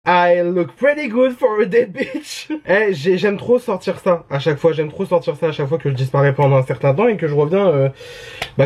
I look pretty good for a dead bitch. Eh, j'aime trop sortir ça à chaque fois. J'aime trop sortir ça à chaque fois que je disparais pendant un certain temps et que je reviens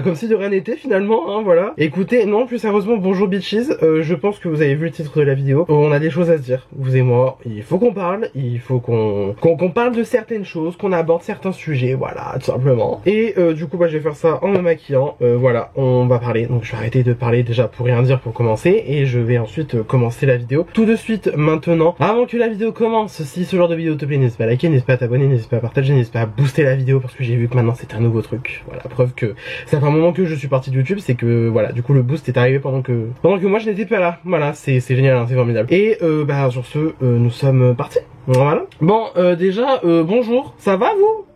comme si de rien n'était finalement, hein, voilà. Écoutez, non, plus sérieusement, bonjour bitches. Je pense que vous avez vu le titre de la vidéo. On a des choses à se dire, vous et moi. Il faut qu'on parle, il faut qu'on parle de certaines choses, qu'on aborde certains sujets, voilà, tout simplement. Et du coup, bah, je vais faire ça en me maquillant. Voilà, on va parler. Donc je vais arrêter de parler déjà pour rien dire pour commencer et je vais ensuite commencer la vidéo tout de suite. Maintenant, avant que la vidéo commence, si ce genre de vidéo te plaît, n'hésite pas à liker, n'hésite pas à t'abonner, n'hésite pas à partager, n'hésite pas à booster la vidéo parce que j'ai vu que maintenant c'est un nouveau truc. Voilà, preuve que ça fait un moment que je suis parti de YouTube, c'est que voilà, du coup le boost est arrivé pendant que moi je n'étais pas là. Voilà, c'est génial, hein, c'est formidable. Et bah sur ce, nous sommes partis. Voilà. Bon, déjà, bonjour, ça va vous?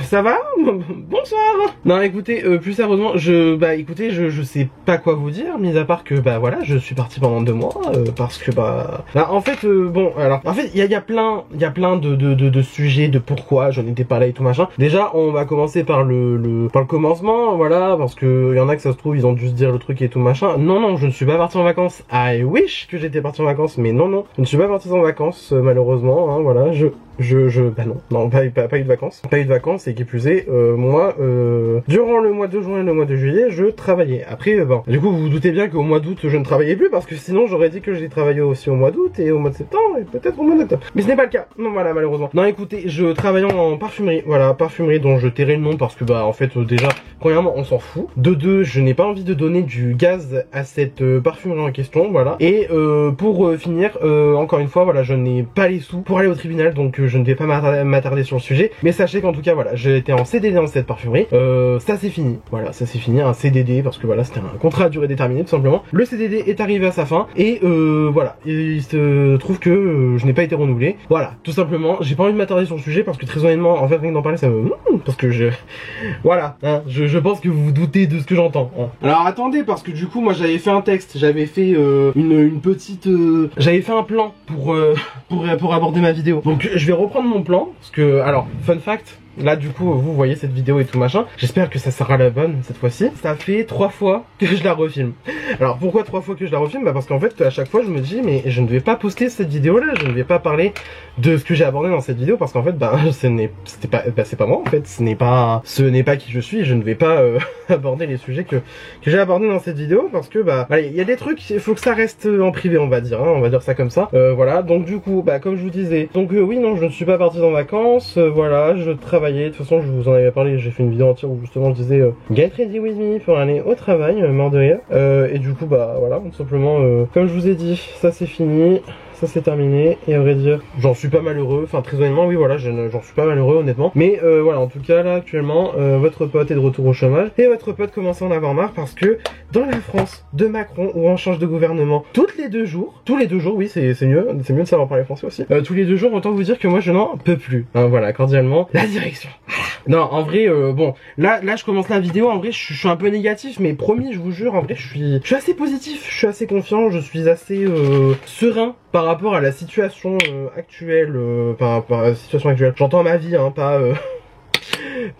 Ça va? Bonsoir. Non, écoutez, plus sérieusement, écoutez, je sais pas quoi vous dire, mis à part que voilà, je suis parti pendant 2 mois parce que en fait, bon, alors, en fait, il y a plein de sujets de pourquoi je n'étais pas là et tout machin. Déjà, on va commencer par le commencement, voilà, parce que y en a que ça se trouve, ils ont dû se dire le truc et tout machin. Non, je ne suis pas parti en vacances. I wish que j'étais parti en vacances, mais non, je ne suis pas parti en vacances, malheureusement, hein, voilà, non, pas eu de vacances. Pas eu de vacances et qui plus est, moi, durant le mois de juin et le mois de juillet, je travaillais. Après, du coup, vous vous doutez bien qu'au mois d'août, je ne travaillais plus parce que sinon, j'aurais dit que j'ai travaillé aussi au mois d'août et au mois de septembre et peut-être au mois d'octobre. Mais ce n'est pas le cas. Non, voilà, malheureusement. Non, écoutez, je travaille en parfumerie. Voilà, parfumerie dont je tairai le nom parce que, en fait, déjà, premièrement, on s'en fout. De deux, je n'ai pas envie de donner du gaz à cette parfumerie en question, voilà. Et pour finir, encore une fois, voilà, je n'ai pas les sous pour aller au tribunal, donc je ne vais pas m'attarder sur le sujet, mais sachez qu'en tout cas voilà, j'ai été en CDD dans cette parfumerie, ça c'est fini, voilà, ça c'est fini, un CDD, parce que voilà, c'était un contrat à durée déterminée tout simplement. Le CDD est arrivé à sa fin, et voilà, il se trouve que je n'ai pas été renouvelé, voilà, tout simplement, j'ai pas envie de m'attarder sur le sujet, parce que très honnêtement, en fait, rien d'en parler, ça me... parce que voilà, hein, je pense que vous vous doutez de ce que j'entends, hein. Alors attendez, parce que du coup, moi j'avais fait un texte, j'avais fait une petite... j'avais fait un plan pour aborder ma vidéo, donc je vais reprendre mon plan, parce que, alors, fun fact, là du coup vous voyez cette vidéo et tout machin, j'espère que ça sera la bonne cette fois-ci. Ça fait 3 fois que je la refilme. Alors pourquoi 3 fois que je la refilme? Parce qu'en fait à chaque fois je me dis mais je ne vais pas poster cette vidéo là, je ne vais pas parler de ce que j'ai abordé dans cette vidéo parce qu'en fait c'est pas moi en fait, ce n'est pas qui je suis, je ne vais pas aborder les sujets que j'ai abordés dans cette vidéo parce que il y a des trucs, il faut que ça reste en privé on va dire, hein, on va dire ça comme ça. Voilà, donc du coup comme je vous disais, donc oui non je ne suis pas parti en vacances, voilà, je travaille. De toute façon, je vous en avais parlé, j'ai fait une vidéo entière où justement je disais get ready with me pour aller au travail, mort de rire. Et du coup, voilà, tout simplement, comme je vous ai dit, ça c'est fini. Ça c'est terminé, et à vrai dire, j'en suis pas malheureux, enfin très honnêtement, oui voilà, j'en suis pas malheureux honnêtement, mais voilà, en tout cas là actuellement, votre pote est de retour au chômage, et votre pote commence à en avoir marre parce que dans la France de Macron, où on change de gouvernement tous les 2 jours, oui c'est mieux de savoir parler français aussi, tous les 2 jours, autant vous dire que moi je n'en peux plus, hein, voilà, cordialement, la direction, voilà. Non, en vrai, bon, là je commence la vidéo, en vrai je suis un peu négatif, mais promis, je vous jure, en vrai je suis assez positif, je suis assez confiant, je suis assez serein par rapport à la situation actuelle, par rapport à la situation actuelle. J'entends ma vie, hein, pas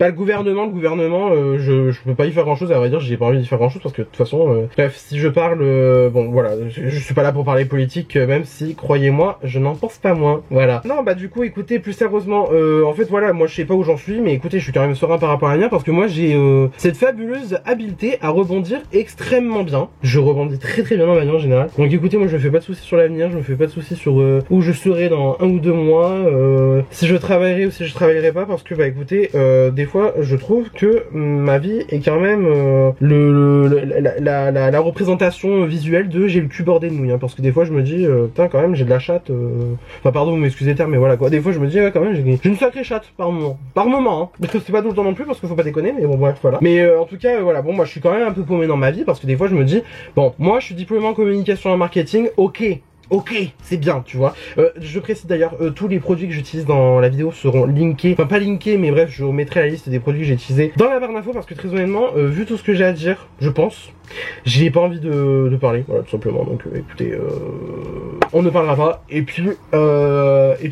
le gouvernement, je peux pas y faire grand chose, à vrai dire, j'ai pas envie d'y faire grand chose parce que de toute façon, bref, si je parle, bon voilà, je suis pas là pour parler politique, même si, croyez-moi, je n'en pense pas moins, voilà. Non, du coup, écoutez, plus sérieusement, en fait, voilà, moi je sais pas où j'en suis, mais écoutez, je suis quand même serein par rapport à la mienne parce que moi j'ai cette fabuleuse habileté à rebondir extrêmement bien. Je rebondis très bien dans ma vie en général. Donc écoutez, moi je me fais pas de soucis sur l'avenir, je me fais pas de soucis sur où je serai dans 1 ou 2 mois, si je travaillerai ou si je travaillerai pas, parce que écoutez, des fois je trouve que ma vie est quand même la représentation visuelle de j'ai le cul bordé de nouilles, hein, parce que des fois je me dis putain quand même j'ai de la chatte, enfin pardon vous m'excusez le terme mais voilà quoi, des fois je me dis quand même j'ai une sacrée chatte par moment, hein. C'est pas tout le temps non plus parce qu'il faut pas déconner, mais bon bref voilà. Mais en tout cas voilà, bon moi je suis quand même un peu paumé dans ma vie parce que des fois je me dis bon moi je suis diplômé en communication et en marketing, ok, c'est bien, tu vois. Je précise d'ailleurs, tous les produits que j'utilise dans la vidéo seront linkés, enfin pas linkés, mais bref, je vous mettrai la liste des produits que j'ai utilisés dans la barre d'infos parce que très honnêtement, vu tout ce que j'ai à dire, je pense j'ai pas envie de parler, voilà, tout simplement. Donc écoutez, on ne parlera pas. Et puis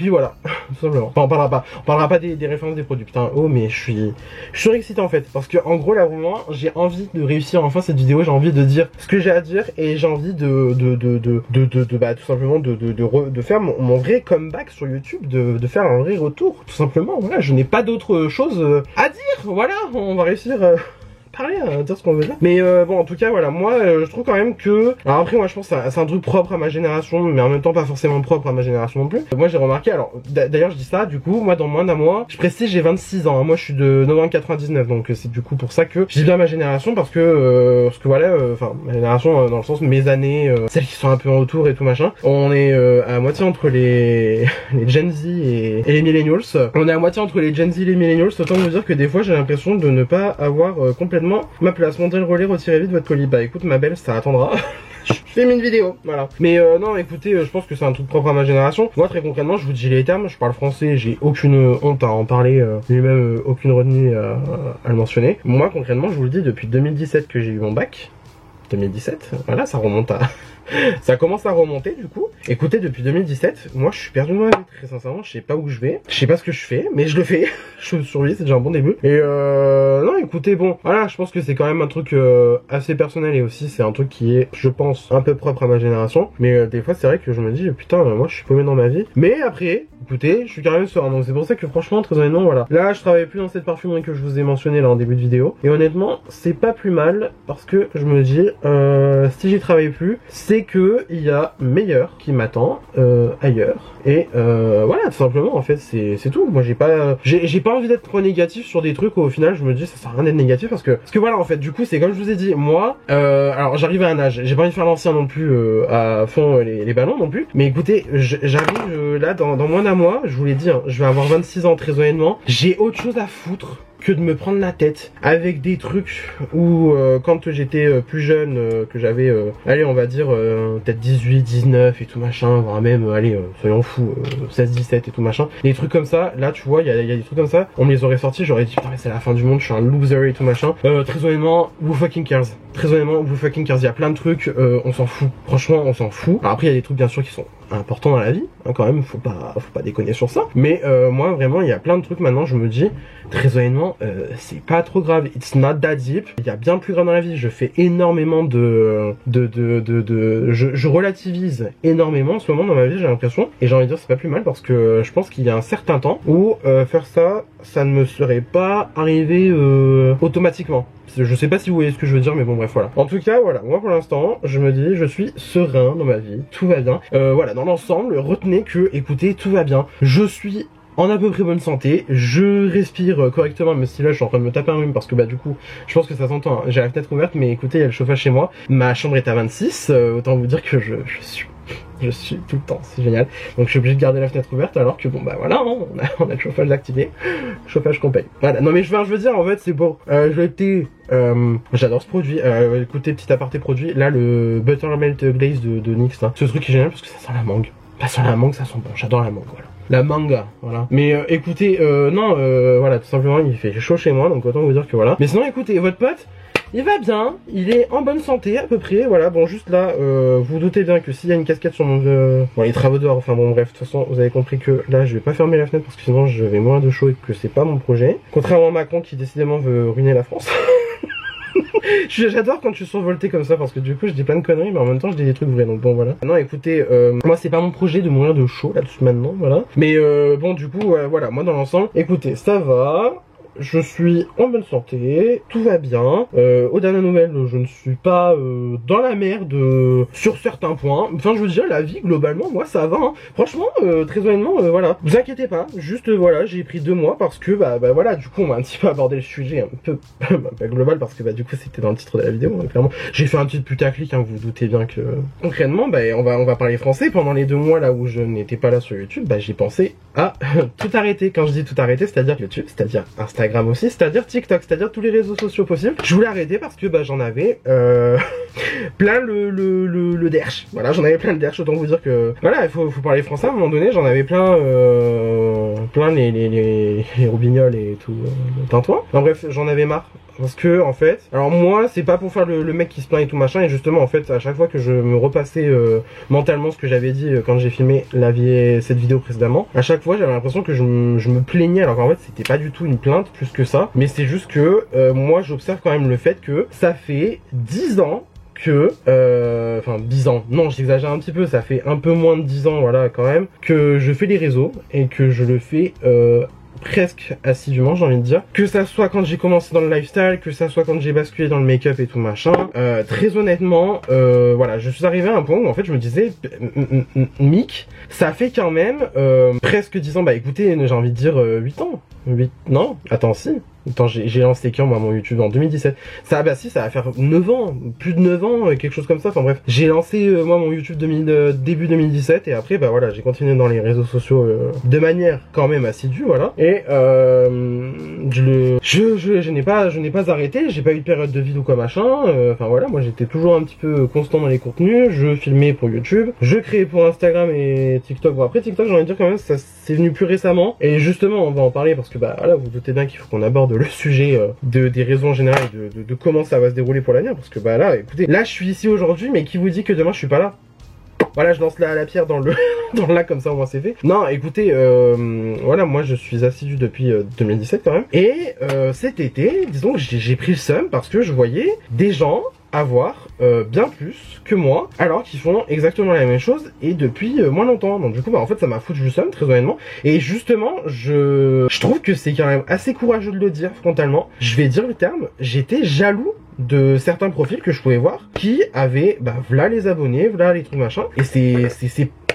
voilà, tout simplement. Enfin, on parlera pas des références des produits. Putain, oh, mais je suis surexcité en fait, parce que en gros là vraiment, j'ai envie de réussir enfin cette vidéo. J'ai envie de dire ce que j'ai à dire et j'ai envie bah, tout simplement de faire mon vrai comeback sur YouTube, de faire un vrai retour, tout simplement. Voilà, je n'ai pas d'autre chose à dire. Voilà, on va réussir. Parler, dire ce qu'on veut dire. Mais bon, en tout cas, voilà, moi, je trouve quand même que... Alors après, moi, je pense que c'est un truc propre à ma génération, mais en même temps, pas forcément propre à ma génération non plus. Moi, j'ai remarqué, alors, d'ailleurs, je dis ça, du coup, moi, dans moins d'un mois, je précise, j'ai 26 ans. Hein. Moi, je suis de novembre 99, donc c'est du coup pour ça que je dis bien ma génération, parce que voilà, enfin, ma génération, dans le sens, mes années, celles qui sont un peu en retour et tout machin, on est à moitié entre les Gen Z et les Millennials. On est à moitié entre les Gen Z et les Millennials, autant vous dire que des fois, j'ai l'impression de ne pas avoir complètement ma place. Montez le relais, retirez vite votre colis. Bah écoute ma belle, ça attendra. Je fais une vidéo, voilà. Mais non, écoutez, je pense que c'est un truc propre à ma génération. Moi, très concrètement, je vous dis les termes, je parle français, j'ai aucune honte à en parler, ni même aucune retenue à le mentionner. Moi, concrètement, je vous le dis, depuis 2017 que j'ai eu mon bac. 2017, voilà, ça remonte à... ça commence à remonter du coup. Écoutez, depuis 2017, moi je suis perdu de moi, très sincèrement, je sais pas où je vais, je sais pas ce que je fais, mais je le fais. Je survis, c'est déjà un bon début. Et non, écoutez, bon, voilà, je pense que c'est quand même un truc assez personnel et aussi c'est un truc qui est, je pense, un peu propre à ma génération. Mais des fois, c'est vrai que je me dis, putain, moi je suis paumé dans ma vie. Mais après, écoutez, je suis carrément serein. Donc c'est pour ça que franchement, très honnêtement, voilà. Là, je travaille plus dans cette parfumerie que je vous ai mentionné là en début de vidéo. Et honnêtement, c'est pas plus mal parce que je me dis, si j'y travaille plus, c'est que il y a meilleur qui m'attend ailleurs. Et voilà, tout simplement, en fait, c'est tout. Moi, j'ai pas envie d'être trop négatif sur des trucs où au final, je me dis, ça sert à rien d'être négatif parce que voilà, en fait, du coup, c'est comme je vous ai dit, moi, alors j'arrive à un âge, j'ai pas envie de faire l'ancien non plus à fond les ballons non plus. Mais écoutez, j'arrive là dans moins d'un mois, je vous l'ai dit, hein, je vais avoir 26 ans très honnêtement. J'ai autre chose à foutre que de me prendre la tête avec des trucs où quand j'étais plus jeune, que j'avais allez on va dire peut-être 18, 19 et tout machin, voire même allez soyons fous 16, 17 et tout machin, des trucs comme ça, là tu vois il y a des trucs comme ça, on me les aurait sortis, j'aurais dit putain mais c'est la fin du monde, je suis un loser et tout machin. Très honnêtement, who fucking cares, très honnêtement who fucking cares, il y a plein de trucs, on s'en fout, franchement on s'en fout. Alors après il y a des trucs bien sûr qui sont importants dans la vie, hein, quand même, faut pas déconner sur ça, mais moi vraiment il y a plein de trucs maintenant, je me dis très honnêtement c'est pas trop grave, it's not that deep, il y a bien plus grave dans la vie, je fais énormément je relativise énormément en ce moment dans ma vie, j'ai l'impression, et j'ai envie de dire c'est pas plus mal parce que je pense qu'il y a un certain temps où faire ça ne me serait pas arrivé automatiquement. Je sais pas si vous voyez ce que je veux dire, mais bon bref voilà. En tout cas voilà, moi pour l'instant je me dis je suis serein dans ma vie, tout va bien. Voilà, dans l'ensemble, retenez que écoutez, tout va bien, je suis en à peu près bonne santé, je respire correctement, même si là je suis en train de me taper un rhume parce que bah du coup je pense que ça s'entend, hein. J'ai la fenêtre ouverte mais écoutez il y a le chauffage chez moi, ma chambre est à 26, autant vous dire que je suis tout le temps, c'est génial. Donc je suis obligé de garder la fenêtre ouverte alors que bon bah voilà, hein, on a le chauffage activé, chauffage qu'on paye. Voilà, non mais je veux dire en fait c'est pour j'adore ce produit, écoutez petit aparté produit, là le Buttermelt Glaze de NYX là. Ce truc est génial parce que ça sent la mangue. Ça sent la mangue, ça sent bon, j'adore la mangue, voilà. La manga, voilà. Mais écoutez, non, voilà, tout simplement il fait chaud chez moi, donc autant vous dire que voilà. Mais sinon écoutez, votre pote, il va bien, il est en bonne santé à peu près, voilà. Bon juste là, vous doutez bien que s'il y a une casquette sur mon... bon les travaux dehors, enfin bon bref, de toute façon vous avez compris que là je vais pas fermer la fenêtre parce que sinon je vais mourir de chaud et que c'est pas mon projet. Contrairement à Macron qui décidément veut ruiner la France. J'adore quand je suis survolté comme ça parce que du coup je dis plein de conneries mais en même temps je dis des trucs vrais, donc bon voilà. Non écoutez, moi c'est pas mon projet de mourir de chaud là-dessus maintenant, voilà. Mais bon du coup voilà, moi dans l'ensemble, écoutez ça va. Je suis en bonne santé, tout va bien. Aux dernières nouvelles, je ne suis pas dans la merde sur certains points. Enfin, je veux dire, la vie, globalement, moi, ça va. Hein. Franchement, très honnêtement, voilà. Vous inquiétez pas, juste, voilà, j'ai pris 2 mois parce que, bah voilà, du coup, on va un petit peu aborder le sujet un peu pas global parce que, bah, du coup, c'était dans le titre de la vidéo, hein, clairement. J'ai fait un petit putaclic, hein, vous vous doutez bien que, concrètement, bah, on va parler français. Pendant les 2 mois, là, où je n'étais pas là sur YouTube, bah, j'ai pensé à tout arrêter. Quand je dis tout arrêter, c'est-à-dire YouTube, c'est-à-dire Instagram aussi, c'est-à-dire TikTok, c'est-à-dire tous les réseaux sociaux possibles. Je voulais arrêter parce que bah j'en avais plein le derche. Voilà, j'en avais plein le derche, autant vous dire que voilà, il faut parler français à un moment donné, j'en avais plein les roubignoles et tout tintouin. En bref, j'en avais marre. parce que en fait, alors moi c'est pas pour faire le mec qui se plaint et tout machin, et justement en fait à chaque fois que je me repassais mentalement ce que j'avais dit quand j'ai filmé cette vidéo précédemment, à chaque fois j'avais l'impression que je me plaignais, alors qu'en fait c'était pas du tout une plainte plus que ça, mais c'est juste que moi j'observe quand même le fait que ça fait 10 ans que, enfin 10 ans, non j'exagère un petit peu, ça fait un peu moins de 10 ans voilà quand même, que je fais les réseaux et que je le fais presque assidûment, j'ai envie de dire, que ça soit quand j'ai commencé dans le lifestyle, que ça soit quand j'ai basculé dans le make-up et tout machin. Très honnêtement, voilà, je suis arrivé à un point où en fait je me disais, Mick, ça fait quand même presque 10 ans, bah écoutez, j'ai envie de dire 8 ans, 8, non, attends si. Attends, j'ai lancé quand moi mon YouTube en 2017. Ça, bah si, ça va faire 9 ans, plus de 9 ans, quelque chose comme ça. Enfin bref, j'ai lancé moi mon YouTube début 2017 et après bah voilà, j'ai continué dans les réseaux sociaux de manière quand même assidue, voilà. Et je n'ai pas arrêté, j'ai pas eu de période de vide ou quoi machin. Enfin voilà, moi j'étais toujours un petit peu constant dans les contenus, je filmais pour YouTube, je créais pour Instagram et TikTok. Bon après TikTok, j'ai envie de dire quand même, ça c'est venu plus récemment. Et justement, on va en parler parce que bah voilà, vous doutez bien qu'il faut qu'on aborde le sujet des raisons en général et de comment ça va se dérouler pour l'avenir, parce que bah là écoutez, là je suis ici aujourd'hui, mais qui vous dit que demain je suis pas là? Voilà, je lance la pierre dans le dans le lac, comme ça au moins c'est fait. Non écoutez, voilà, moi je suis assidu depuis 2017 quand même, et cet été disons que j'ai pris le seum parce que je voyais des gens avoir bien plus que moi, alors qu'ils font exactement la même chose et depuis moins longtemps. Donc du coup bah en fait ça m'a foutu le seum très honnêtement, et justement je trouve que c'est quand même assez courageux de le dire frontalement, je vais dire le terme, j'étais jaloux de certains profils que je pouvais voir qui avaient bah voilà les abonnés, voilà les trucs machin, et c'est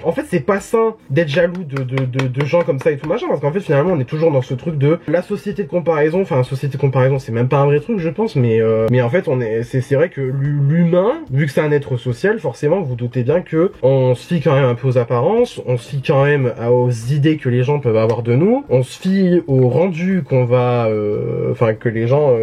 en fait c'est pas sain d'être jaloux de gens comme ça et tout machin, parce qu'en fait finalement on est toujours dans ce truc de la société de comparaison. Enfin la société de comparaison c'est même pas un vrai truc je pense, mais en fait c'est vrai que l'humain, vu que c'est un être social, forcément vous doutez bien que on se fie quand même un peu aux apparences, on se fie quand même aux idées que les gens peuvent avoir de nous, on se fie au rendu qu'on va enfin que les gens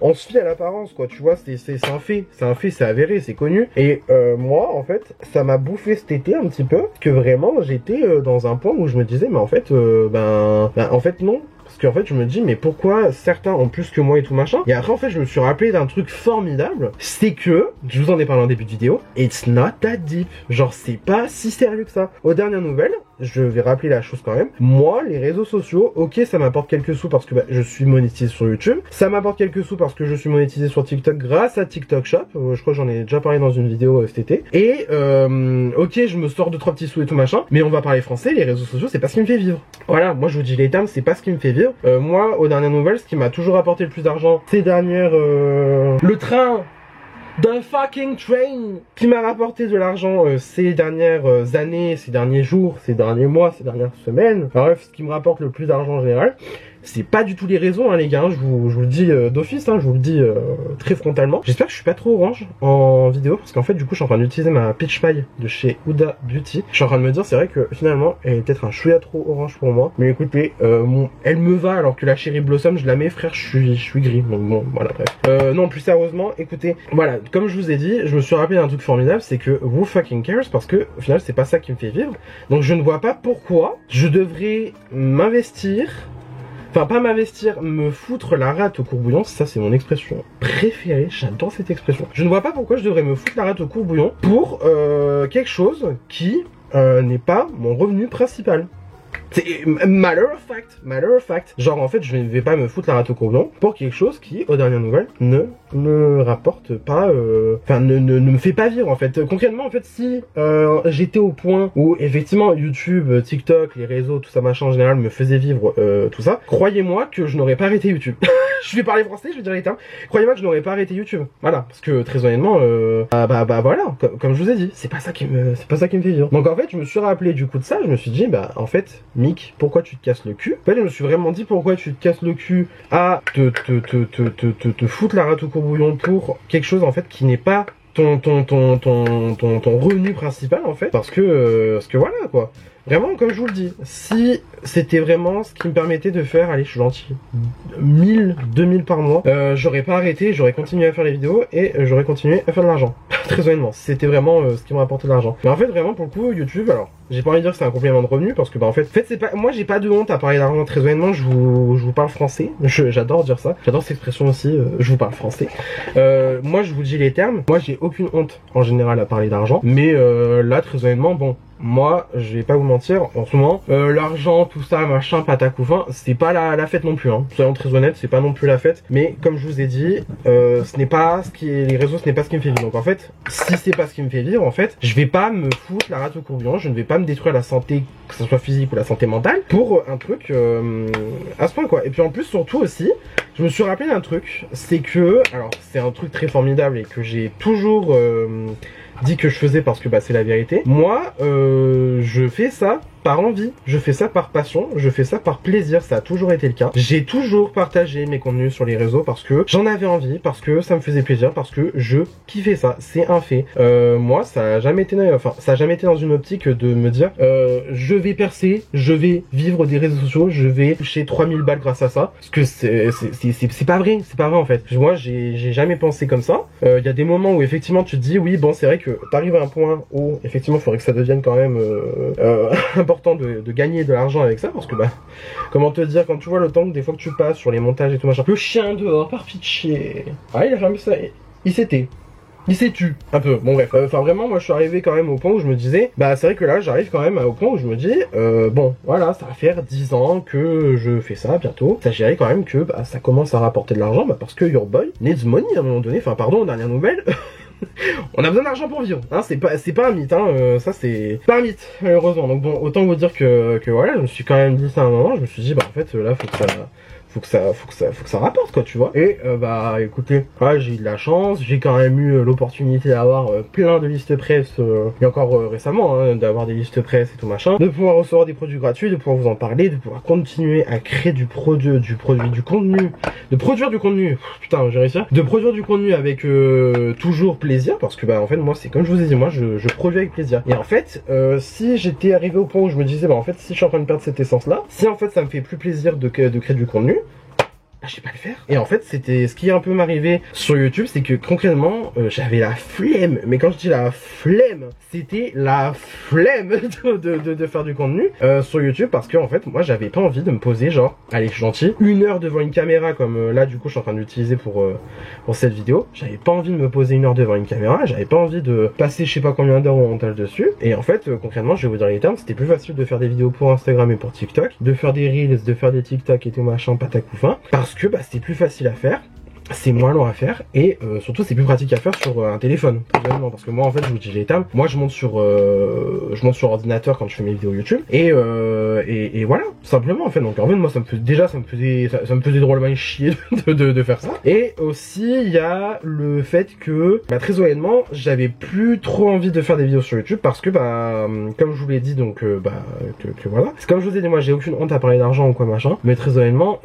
on se fie à l'apparence quoi, tu vois, c'est un fait, c'est avéré, c'est connu. Et moi en fait ça m'a bouffé cet été un petit peu, que vraiment j'étais dans un point où je me disais mais en fait en fait non. Parce qu'en fait je me dis mais pourquoi certains ont plus que moi et tout machin. Et après en fait je me suis rappelé d'un truc formidable, c'est que, je vous en ai parlé en début de vidéo, it's not that deep. Genre c'est pas si sérieux que ça. Aux dernières nouvelles, je vais rappeler la chose quand même, moi les réseaux sociaux, ok ça m'apporte quelques sous parce que bah, je suis monétisé sur YouTube, ça m'apporte quelques sous parce que je suis monétisé sur TikTok grâce à TikTok Shop, je crois que j'en ai déjà parlé dans une vidéo cet été, et ok je me sors 2-3 petits sous et tout machin, mais on va parler français, les réseaux sociaux c'est pas ce qui me fait vivre. Voilà, moi je vous dis les termes, c'est pas ce qui me fait vivre. Moi aux dernières nouvelles, ce qui m'a toujours apporté le plus d'argent ces dernières le train d'un fucking train qui m'a rapporté de l'argent ces dernières années, ces derniers jours, ces derniers mois, ces dernières semaines. Enfin, bref, ce qui me rapporte le plus d'argent en général, c'est pas du tout les raisons hein, les gars, hein, je vous le dis d'office, hein, je vous le dis très frontalement. J'espère que je suis pas trop orange en vidéo, parce qu'en fait du coup je suis en train d'utiliser ma Peach Pie de chez Huda Beauty. Je suis en train de me dire c'est vrai que finalement elle est peut-être un chouïa trop orange pour moi, mais écoutez elle me va, alors que la Cherry Blossom je la mets frère, je suis gris, donc bon voilà bref. Non plus sérieusement, écoutez, voilà, comme je vous ai dit, je me suis rappelé d'un truc formidable, c'est que who fucking cares, parce que au final c'est pas ça qui me fait vivre, donc je ne vois pas pourquoi je devrais m'investir. Enfin, pas m'investir, me foutre la rate au courbouillon, ça c'est mon expression préférée, j'adore cette expression. Je ne vois pas pourquoi je devrais me foutre la rate au courbouillon pour quelque chose qui n'est pas mon revenu principal. C'est matter of fact. Genre en fait je ne vais pas me foutre la rate au courbouillon pour quelque chose qui, aux dernières nouvelles, ne me rapporte pas, enfin ne me fait pas vivre en fait. Concrètement en fait si j'étais au point où effectivement YouTube, TikTok, les réseaux, tout ça machin en général me faisait vivre tout ça, croyez-moi que je n'aurais pas arrêté YouTube. Je vais parler français, je vais dire les termes. Croyez-moi que je n'aurais pas arrêté YouTube. Voilà, parce que très honnêtement, voilà, comme je vous ai dit, c'est pas ça qui me fait vivre. Donc en fait, je me suis rappelé du coup de ça, je me suis dit bah en fait, Mick, pourquoi tu te casses le cul? En fait, je me suis vraiment dit pourquoi tu te casses le cul à te foutre la rate au courbouillon pour quelque chose en fait qui n'est pas ton revenu principal en fait, parce que voilà quoi. Vraiment, comme je vous le dis, si c'était vraiment ce qui me permettait de faire, allez, je suis gentil, 1000, 2000 par mois, j'aurais pas arrêté, j'aurais continué à faire les vidéos et j'aurais continué à faire de l'argent. Très honnêtement, c'était vraiment ce qui me rapportait de l'argent. Mais en fait, vraiment, pour le coup, YouTube, alors, j'ai pas envie de dire que c'est un complément de revenu, parce que, bah, en fait, c'est pas, moi, j'ai pas de honte à parler d'argent. Très honnêtement, je vous parle français. J'adore dire ça. J'adore cette expression aussi, je vous parle français. Moi, je vous dis les termes. Moi, j'ai aucune honte, en général, à parler d'argent. Mais, là, très honnêtement, bon, moi, je vais pas vous mentir, en ce moment, l'argent, tout ça, machin, patacouffin, c'est pas la fête non plus, hein. Soyons très honnêtes, c'est pas non plus la fête. Mais comme je vous ai dit, ce n'est pas ce qui est, les réseaux, ce n'est pas ce qui me fait vivre. Donc en fait, si c'est pas ce qui me fait vivre, en fait, je vais pas me foutre la rate au courbillon, je ne vais pas me détruire la santé, que ce soit physique ou la santé mentale, pour un truc à ce point, quoi. Et puis en plus, surtout aussi, je me suis rappelé d'un truc, c'est que, alors c'est un truc très formidable et que j'ai toujours dit que je faisais parce que bah c'est la vérité. Moi, je fais ça par envie, je fais ça par passion, je fais ça par plaisir, ça a toujours été le cas. J'ai toujours partagé mes contenus sur les réseaux parce que j'en avais envie, parce que ça me faisait plaisir, parce que je kiffais ça, c'est un fait. Moi, ça a jamais été, ça a jamais été dans une optique de me dire je vais percer, je vais vivre des réseaux sociaux, je vais toucher 3000 balles grâce à ça. Parce que c'est pas vrai, c'est pas vrai en fait. Moi, j'ai jamais pensé comme ça. Il y a des moments où effectivement tu te dis oui, bon, c'est vrai que t'arrives à un point où effectivement il faudrait que ça devienne quand même important de gagner de l'argent avec ça, parce que bah comment te dire, quand tu vois le temps que des fois que tu passes sur les montages et tout machin, le chien dehors par pitié, ah il a fermé ça, il s'est tu un peu, bon bref, enfin vraiment moi je suis arrivé quand même au point où je me disais, bah c'est vrai que là j'arrive quand même au point où je me dis, bon voilà, ça va faire 10 ans que je fais ça bientôt, ça s'agirait quand même que bah ça commence à rapporter de l'argent, bah parce que your boy needs money à un moment donné, enfin pardon, dernière nouvelle. On a besoin d'argent pour vivre, hein, c'est pas un mythe, hein, ça c'est pas un mythe, malheureusement. Donc bon, autant vous dire que voilà, je me suis quand même dit ça à un moment, je me suis dit, bah en fait, là, faut que ça rapporte, quoi, tu vois. Et bah écoutez, ouais, j'ai eu de la chance, j'ai quand même eu l'opportunité d'avoir plein de listes presse, et encore récemment, hein, d'avoir des listes presse et tout machin, de pouvoir recevoir des produits gratuits, de pouvoir vous en parler, de pouvoir continuer à créer du contenu, de produire du contenu, putain, j'ai réussi, de produire du contenu avec toujours plaisir, parce que bah en fait moi c'est comme je vous ai dit, moi je produis avec plaisir. Et en fait, si j'étais arrivé au point où je me disais, bah en fait si je suis en train de perdre cette essence là, si en fait ça me fait plus plaisir de créer du contenu, je sais pas le faire. Et en fait, c'était ce qui est un peu m'arrivé sur YouTube, c'est que concrètement, j'avais la flemme. Mais quand je dis la flemme, c'était la flemme de faire du contenu sur YouTube, parce que en fait, moi, j'avais pas envie de me poser genre, allez, je suis gentil, 1 heure devant une caméra comme là, du coup, je suis en train d'utiliser pour cette vidéo. J'avais pas envie de me poser 1 heure devant une caméra. J'avais pas envie de passer je sais pas combien d'heures au montage dessus. Et en fait, concrètement, je vais vous dire les termes, c'était plus facile de faire des vidéos pour Instagram et pour TikTok, de faire des reels, de faire des TikTok et tout machin, patacouffin, parce que bah c'était plus facile à faire, c'est moins long à faire, et surtout c'est plus pratique à faire sur un téléphone, parce que moi en fait je vous dis les termes, moi je monte sur ordinateur quand je fais mes vidéos YouTube, et voilà, simplement en fait. Donc en fait moi ça me faisait drôlement chier de faire ça. Et aussi il y a le fait que bah, très honnêtement j'avais plus trop envie de faire des vidéos sur YouTube, parce que bah comme je vous l'ai dit, donc que voilà, c'est comme je vous ai dit, moi j'ai aucune honte à parler d'argent ou quoi machin, mais très honnêtement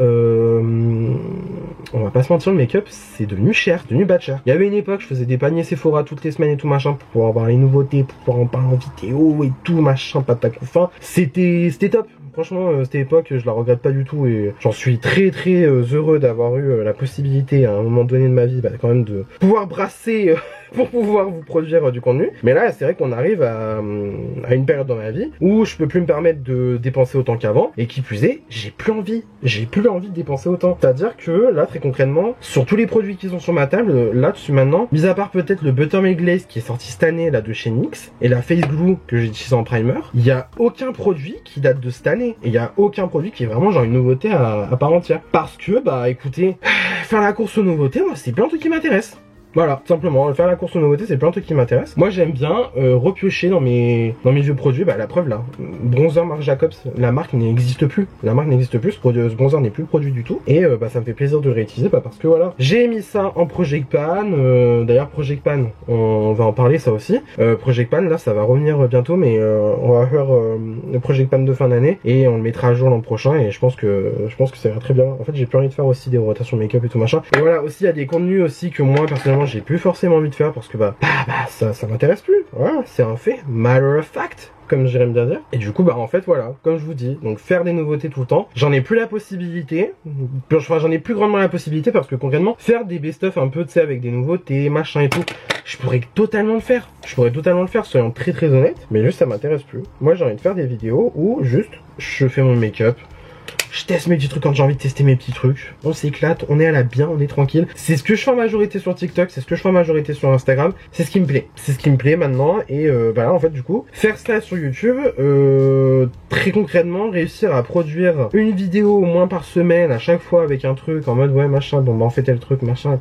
on va pas se mentir, le make-up c'est devenu cher, devenu bas cher. Il y avait une époque, je faisais des paniers Sephora toutes les semaines et tout machin pour pouvoir avoir les nouveautés, pour pouvoir en parler en vidéo et tout machin, patacouffin. C'était top. Franchement, cette époque, je la regrette pas du tout, et j'en suis très heureux d'avoir eu la possibilité à un moment donné de ma vie, bah, quand même de pouvoir brasser pour pouvoir vous produire du contenu. Mais là, c'est vrai qu'on arrive à une période dans ma vie où je peux plus me permettre de dépenser autant qu'avant, et qui plus est, j'ai plus envie de dépenser autant. C'est-à-dire que là, très concrètement, sur tous les produits qui sont sur ma table, là dessus maintenant, mis à part peut-être le Buttermilk Glaze qui est sorti cette année là de chez NYX, et la Face Glue que j'ai utilisé en primer, il y a aucun produit qui date de cette année. Et il y a aucun produit qui est vraiment genre une nouveauté à part entière. Parce que bah écoutez, faire la course aux nouveautés, moi c'est plein de trucs qui m'intéressent. Voilà, tout simplement, faire la course aux nouveautés, c'est plein de trucs qui m'intéressent. Moi, j'aime bien repiocher dans mes vieux produits. Bah, la preuve, là, bronzer Marc Jacobs, la marque n'existe plus. La marque n'existe plus, ce bronzer n'est plus produit du tout. Et bah, ça me fait plaisir de le réutiliser, bah, parce que voilà. J'ai mis ça en Project Pan. D'ailleurs, Project Pan, on va en parler, ça aussi. Project Pan, là, ça va revenir bientôt, mais on va faire le Project Pan de fin d'année, et on le mettra à jour l'an prochain, et je pense que ça ira très bien. En fait, j'ai plus envie de faire aussi des rotations make-up et tout machin. Et voilà, aussi, il y a des contenus aussi que moi, personnellement, j'ai plus forcément envie de faire, parce que bah ça m'intéresse plus. voilà, c'est un fait, matter of fact, comme j'aime bien dire. Et du coup, bah en fait, voilà, comme je vous dis, donc faire des nouveautés tout le temps, j'en ai plus la possibilité, enfin j'en ai plus grandement la possibilité parce que concrètement, faire des best-of un peu, tu sais, avec des nouveautés, machin et tout, je pourrais totalement le faire. Je pourrais totalement le faire, soyons très très honnêtes, mais juste ça m'intéresse plus. Moi j'ai envie de faire des vidéos où juste, je fais mon make-up, je teste mes petits trucs quand j'ai envie de tester mes petits trucs. On s'éclate, on est à la bien, on est tranquille. C'est ce que je fais en majorité sur TikTok, c'est ce que je fais en majorité sur Instagram. C'est ce qui me plaît. C'est ce qui me plaît maintenant. Et bah là, en fait, du coup, faire ça sur YouTube, très concrètement, réussir à produire une vidéo au moins par semaine à chaque fois avec un truc en mode ouais machin, bon bah on fait tel truc, machin,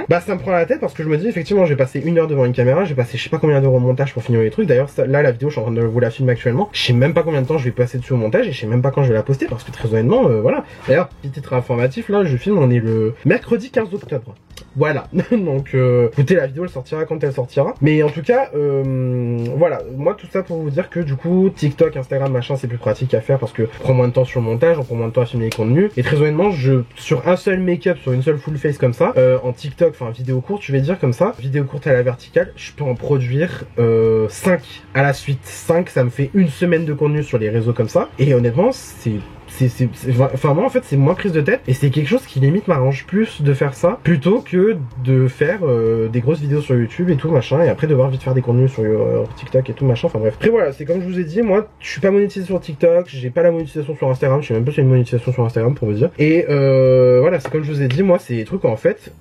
bah ça me prend la tête parce que je me dis effectivement j'ai passé 1 heure devant une caméra, j'ai passé je sais pas combien d'euros au montage pour finir les trucs. D'ailleurs là la vidéo je suis en train de vous la filmer actuellement. Je sais même pas combien de temps je vais passer dessus au montage et je sais même pas quand je vais la poster parce que très honnêtement voilà. D'ailleurs petit titre informatif, là je filme, on est le mercredi 15 octobre. Voilà, donc écoutez, la vidéo elle sortira quand elle sortira. Mais en tout cas, voilà, moi tout ça pour vous dire que du coup, TikTok, Instagram, machin, c'est plus pratique à faire parce que on prend moins de temps sur le montage, on prend moins de temps à filmer les contenus. Et très honnêtement, sur un seul make-up, sur une seule full face comme ça, en TikTok, enfin vidéo courte, je vais dire comme ça, vidéo courte à la verticale, je peux en produire 5 à la suite. 5, ça me fait 1 semaine de contenu sur les réseaux comme ça. Et honnêtement, enfin moi en fait c'est moins prise de tête et c'est quelque chose qui limite m'arrange plus de faire ça plutôt que de faire des grosses vidéos sur YouTube et tout machin et après devoir vite faire des contenus sur TikTok et tout machin, enfin bref. Après voilà, c'est comme je vous ai dit, moi je suis pas monétisé sur TikTok, j'ai pas la monétisation sur Instagram, je sais même pas si j'ai une monétisation sur Instagram pour vous dire. Et voilà, c'est comme je vous ai dit, moi c'est des trucs en fait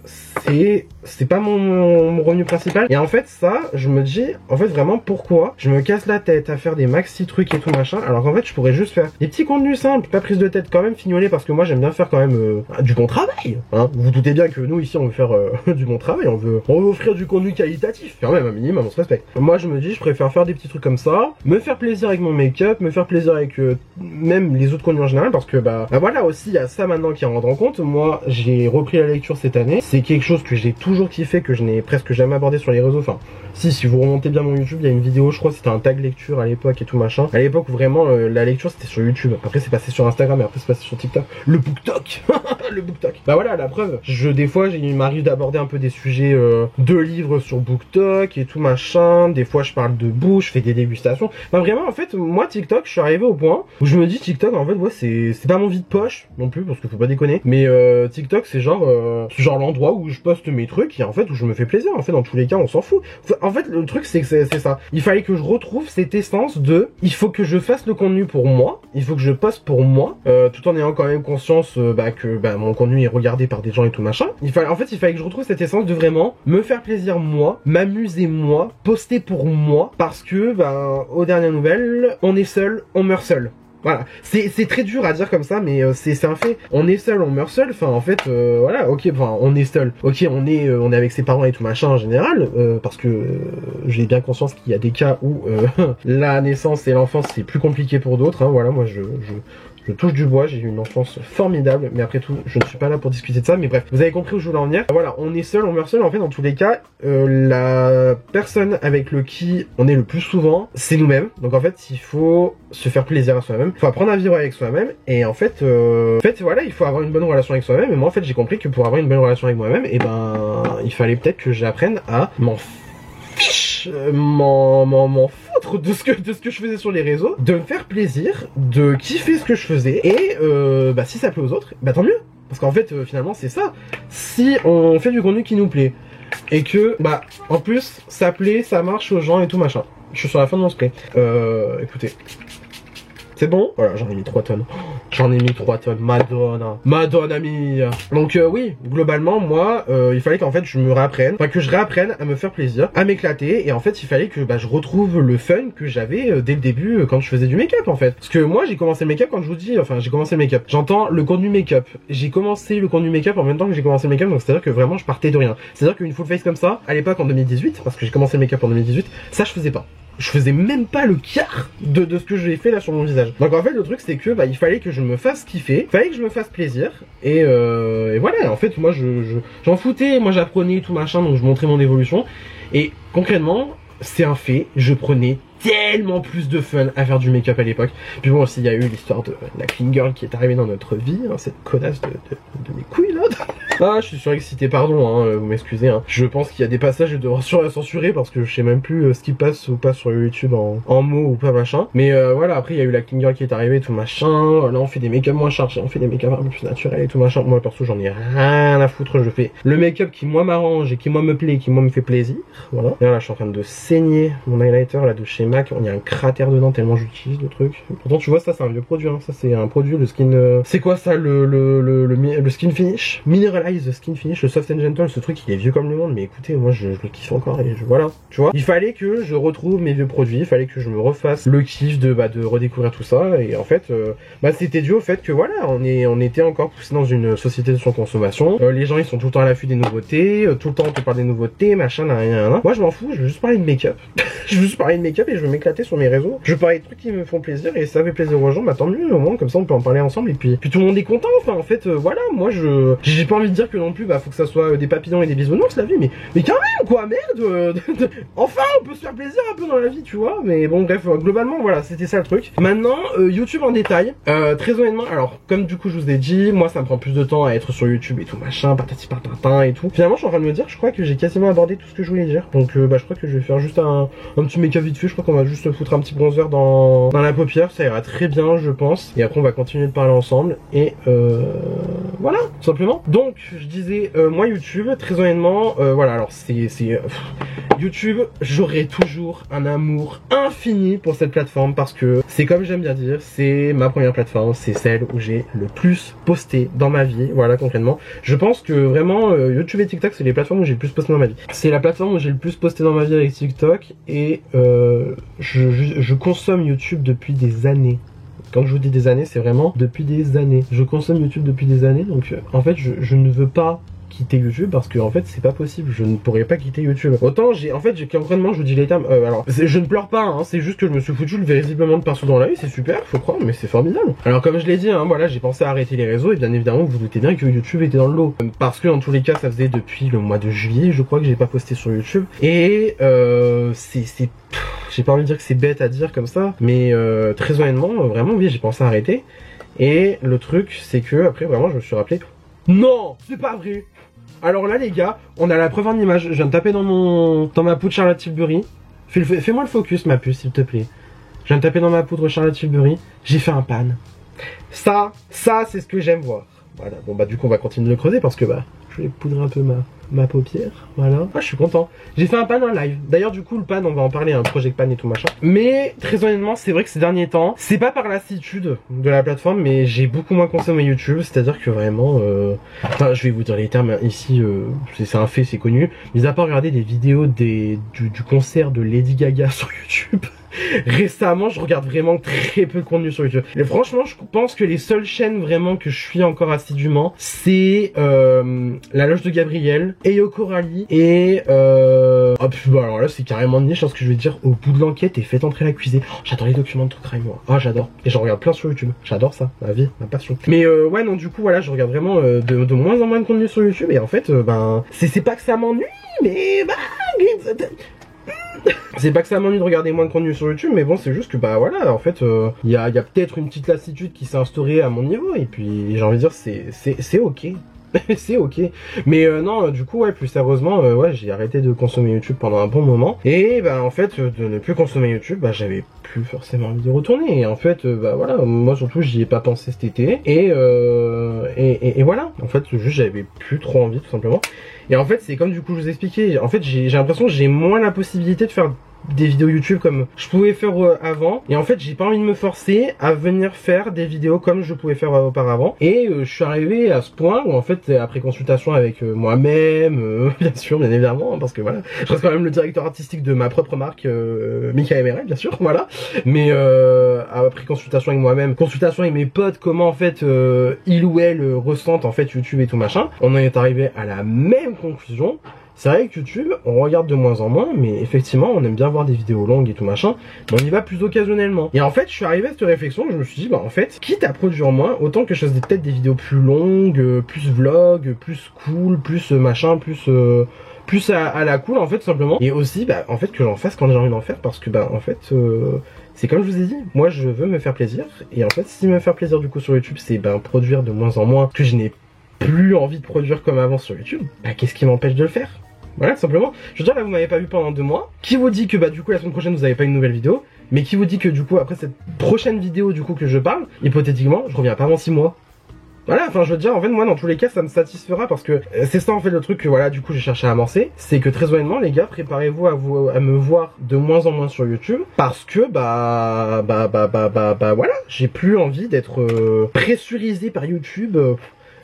c'est pas mon revenu principal et en fait ça je me dis en fait vraiment pourquoi je me casse la tête à faire des maxi trucs et tout machin alors qu'en fait je pourrais juste faire des petits contenus simples, pas prise de tête, quand même fignolé parce que moi j'aime bien faire quand même du bon travail, hein. Vous vous doutez bien que nous ici on veut faire du bon travail, on veut offrir du contenu qualitatif, quand même un minimum, on se respecte. Moi je me dis je préfère faire des petits trucs comme ça, me faire plaisir avec mon make-up, me faire plaisir avec même les autres contenus en général parce que bah voilà aussi il y a ça maintenant qui rentre en compte. Moi j'ai repris la lecture cette année, c'est quelque chose que j'ai toujours kiffé, que je n'ai presque jamais abordé sur les réseaux, enfin si vous remontez bien mon YouTube, il y a une vidéo, je crois c'était un tag lecture à l'époque et tout machin. À l'époque vraiment la lecture c'était sur YouTube, après c'est passé sur Instagram et après c'est passé sur TikTok. Le BookTok. Le BookTok. Bah voilà la preuve, des fois il m'arrive d'aborder un peu des sujets de livres sur BookTok et tout machin. Des fois je parle de bouffe, je fais des dégustations. Enfin vraiment en fait moi TikTok je suis arrivé au point où je me dis TikTok en fait ouais c'est pas mon vide poche non plus parce qu'il faut pas déconner. Mais TikTok c'est genre l'endroit où je poste mes trucs et en fait où je me fais plaisir. En fait dans tous les cas on s'en fout. En fait le truc c'est que c'est ça. Il fallait que je retrouve cette essence de il faut que je fasse le contenu pour moi, il faut que je poste pour moi, tout en ayant quand même conscience que mon contenu est regardé par des gens et tout machin. Il fallait que je retrouve cette essence de vraiment me faire plaisir moi, m'amuser moi, poster pour moi, parce que aux dernières nouvelles, on est seul, on meurt seul. Voilà, c'est très dur à dire comme ça, mais c'est un fait. On est seul, on meurt seul. Enfin, en fait, voilà, ok, enfin, on est seul. Ok, on est avec ses parents et tout machin en général, parce que j'ai bien conscience qu'il y a des cas où la naissance et l'enfance c'est plus compliqué pour d'autres. Hein, voilà, moi je touche du bois, j'ai eu une enfance formidable, mais après tout, je ne suis pas là pour discuter de ça, mais bref, vous avez compris où je voulais en venir. Voilà, on est seul, on meurt seul, en fait, dans tous les cas, la personne avec qui on est le plus souvent, c'est nous-mêmes. Donc en fait, il faut se faire plaisir à soi-même, il faut apprendre à vivre avec soi-même, et en fait, voilà, il faut avoir une bonne relation avec soi-même, et moi, en fait, j'ai compris que pour avoir une bonne relation avec moi-même, et il fallait peut-être que j'apprenne à m'en foutre de ce que je faisais sur les réseaux, de me faire plaisir, de kiffer ce que je faisais et si ça plaît aux autres, tant mieux, parce qu'en fait finalement c'est ça. Si on fait du contenu qui nous plaît et que en plus ça plaît, ça marche aux gens et tout machin. Je suis sur la fin de mon spray. Écoutez. C'est bon? Voilà, j'en ai mis 3 tonnes. J'en ai mis 3 tonnes. Madonna. Madonna mia. Donc oui, globalement, moi, il fallait qu'en fait je me réapprenne, que je réapprenne à me faire plaisir, à m'éclater. Et en fait, il fallait que je retrouve le fun que j'avais dès le début quand je faisais du make-up en fait. Parce que moi, j'ai commencé le make-up quand je vous dis, j'ai commencé le make-up. J'entends le contenu make-up. J'ai commencé le contenu make-up en même temps que j'ai commencé le make-up, donc c'est-à-dire que vraiment je partais de rien. C'est-à-dire qu'une full face comme ça, à l'époque en 2018, parce que j'ai commencé le make-up en 2018, ça je faisais pas. Je faisais même pas le quart de ce que j'ai fait là sur mon visage. Donc en fait le truc c'est que il fallait que je me fasse kiffer, fallait que je me fasse plaisir et voilà. En fait moi j'en foutais, moi j'apprenais tout machin, donc je montrais mon évolution et concrètement c'est un fait, je prenais tellement plus de fun à faire du make-up à l'époque. Puis bon aussi il y a eu l'histoire de la clean girl qui est arrivée dans notre vie, hein, cette connasse de mes couilles là. Ah, je suis surexcité, pardon, hein, vous m'excusez. Hein. Je pense qu'il y a des passages que je devrais censurer parce que je sais même plus ce qui passe ou pas sur YouTube en mots ou pas machin. Mais voilà, après il y a eu la Clean Girl qui est arrivée, tout machin. Là on fait des make-up moins chargés, on fait des make-up un peu plus naturels et tout machin. Moi perso j'en ai rien à foutre, je fais le make-up qui moi m'arrange et qui moi me plaît, qui moi me fait plaisir. Voilà. Et là je suis en train de saigner mon highlighter là de chez MAC. Il y a un cratère dedans tellement j'utilise le truc. Pourtant tu vois ça c'est un vieux produit, hein. Ça c'est un produit, le skin... C'est quoi ça le skin finish? Mineralize Skin Finish, le Soft and Gentle, ce truc il est vieux comme le monde, mais écoutez, moi je le kiffe encore et voilà, tu vois. Il fallait que je retrouve mes vieux produits, il fallait que je me refasse le kiff de redécouvrir tout ça, et en fait, c'était dû au fait que voilà, on était encore poussé dans une société de surconsommation, les gens ils sont tout le temps à l'affût des nouveautés, tout le temps on te parle des nouveautés, machin, rien. Moi je m'en fous, je veux juste parler de make-up, je veux juste parler de make-up et je veux m'éclater sur mes réseaux, je veux parler de trucs qui me font plaisir et ça fait plaisir aux gens, bah tant mieux, au moins comme ça on peut en parler ensemble et puis tout le monde est content, enfin en fait, voilà, moi j'ai pas envie de dire que non plus, bah faut que ça soit des papillons et des bisounours la vie, mais quand même quoi, merde, enfin on peut se faire plaisir un peu dans la vie, tu vois, mais bon bref, globalement voilà, c'était ça le truc. Maintenant, YouTube en détail, très honnêtement, alors comme du coup je vous ai dit, moi ça me prend plus de temps à être sur YouTube et tout machin, patati patatin et tout. Finalement je suis en train de me dire, je crois que j'ai quasiment abordé tout ce que je voulais dire, donc je crois que je vais faire juste un petit make-up vite fait, je crois qu'on va juste foutre un petit bronzer dans la paupière, ça ira très bien je pense, et après on va continuer de parler ensemble, et voilà, tout simplement. Donc je disais, moi YouTube, très honnêtement, voilà, alors YouTube, j'aurai toujours un amour infini pour cette plateforme parce que c'est comme j'aime bien dire, c'est ma première plateforme, c'est celle où j'ai le plus posté dans ma vie, voilà concrètement. Je pense que vraiment YouTube et TikTok c'est les plateformes où j'ai le plus posté dans ma vie. C'est la plateforme où j'ai le plus posté dans ma vie avec TikTok et je consomme YouTube depuis des années. Quand je vous dis des années, c'est vraiment depuis des années. Je consomme YouTube depuis des années, donc en fait je ne veux pas quitter YouTube parce que en fait c'est pas possible, je ne pourrais pas quitter YouTube. Autant j'ai concrètement, je vous dis les termes, alors je ne pleure pas, hein, c'est juste que je me suis foutu visiblement de pinceau dans l'œil, c'est super, faut croire, mais c'est formidable. Alors comme je l'ai dit, hein, voilà, j'ai pensé à arrêter les réseaux et bien évidemment vous vous doutez bien que YouTube était dans le lot, parce que en tous les cas ça faisait depuis le mois de juillet, je crois que j'ai pas posté sur YouTube et j'ai pas envie de dire que c'est bête à dire comme ça, mais très honnêtement, vraiment oui, j'ai pensé à arrêter. Et le truc c'est que après vraiment je me suis rappelé, non, c'est pas vrai. Alors là les gars, on a la preuve en image. Je viens de taper dans ma poudre Charlotte Tilbury. Fais-moi le focus ma puce s'il te plaît. Je viens de taper dans ma poudre Charlotte Tilbury. J'ai fait un pan. Ça c'est ce que j'aime voir. Voilà, bon bah du coup on va continuer de le creuser parce que je vais poudrer un peu ma paupière, voilà. Ah je suis content. J'ai fait un pan en live. D'ailleurs du coup le pan on va en parler, un project pan et tout machin. Mais très honnêtement c'est vrai que ces derniers temps, c'est pas par lassitude de la plateforme mais j'ai beaucoup moins consommé YouTube. C'est-à-dire que vraiment, enfin je vais vous dire les termes ici, c'est un fait, c'est connu. Mis à part regarder des vidéos du concert de Lady Gaga sur YouTube. Récemment, je regarde vraiment très peu de contenu sur YouTube. Et franchement, je pense que les seules chaînes vraiment que je suis encore assidûment, c'est La Loge de Gabriel, Eyo Coralie et alors là, c'est carrément niche, ce que je vais dire. Au bout de l'enquête et faites entrer l'accusé. Oh, j'adore les documents de true crime, moi. Ah, j'adore. Et j'en regarde plein sur YouTube. J'adore ça, ma vie, ma passion. Mais ouais, non, du coup, voilà, je regarde vraiment de moins en moins de contenu sur YouTube. Et en fait, c'est pas que ça m'ennuie, mais c'est pas que ça m'ennuie de regarder moins de contenu sur YouTube, mais bon, c'est juste que voilà, en fait, il y a peut-être une petite lassitude qui s'est instaurée à mon niveau, et puis j'ai envie de dire, c'est ok. C'est ok. Mais non, du coup, ouais, plus sérieusement, ouais, j'ai arrêté de consommer YouTube pendant un bon moment. Et en fait, de ne plus consommer YouTube, j'avais plus forcément envie de retourner. Et en fait, voilà, moi surtout, j'y ai pas pensé cet été. Et voilà. En fait, juste, j'avais plus trop envie, tout simplement. Et en fait, c'est comme du coup, je vous expliquais. En fait, j'ai l'impression que j'ai moins la possibilité de faire des vidéos YouTube comme je pouvais faire avant, et en fait j'ai pas envie de me forcer à venir faire des vidéos comme je pouvais faire auparavant, et je suis arrivé à ce point où en fait après consultation avec moi-même, bien sûr, bien évidemment, parce que voilà, je reste quand même le directeur artistique de ma propre marque, Mika MRL, bien sûr, voilà, mais après consultation avec moi-même, consultation avec mes potes, comment en fait ils ou elles ressentent en fait YouTube et tout machin, on en est arrivé à la même conclusion. C'est vrai que YouTube, on regarde de moins en moins, mais effectivement, on aime bien voir des vidéos longues et tout machin, mais on y va plus occasionnellement. Et en fait, je suis arrivé à cette réflexion, je me suis dit, en fait, quitte à produire moins, autant que je fasse peut-être des vidéos plus longues, plus vlog, plus cool, plus machin, plus à la cool, en fait, tout simplement. Et aussi, en fait, que j'en fasse quand j'ai envie d'en faire, parce que, en fait, c'est comme je vous ai dit, moi, je veux me faire plaisir, et en fait, si me faire plaisir, du coup, sur YouTube, c'est, produire de moins en moins, que je n'ai plus envie de produire comme avant sur YouTube, bah qu'est-ce qui m'empêche de le faire? Voilà, tout simplement. Je veux dire, là, vous m'avez pas vu pendant 2 mois. Qui vous dit que, bah, du coup, la semaine prochaine, vous avez pas une nouvelle vidéo? Mais qui vous dit que, du coup, après cette prochaine vidéo, du coup, que je parle, hypothétiquement, je reviens pas avant 6 mois? Voilà, enfin, je veux dire, en fait, moi, dans tous les cas, ça me satisfera parce que c'est ça, en fait, le truc que, voilà, du coup, j'ai cherché à amorcer. C'est que, très honnêtement, les gars, préparez-vous à me voir de moins en moins sur YouTube parce que, voilà, j'ai plus envie d'être pressurisé par YouTube.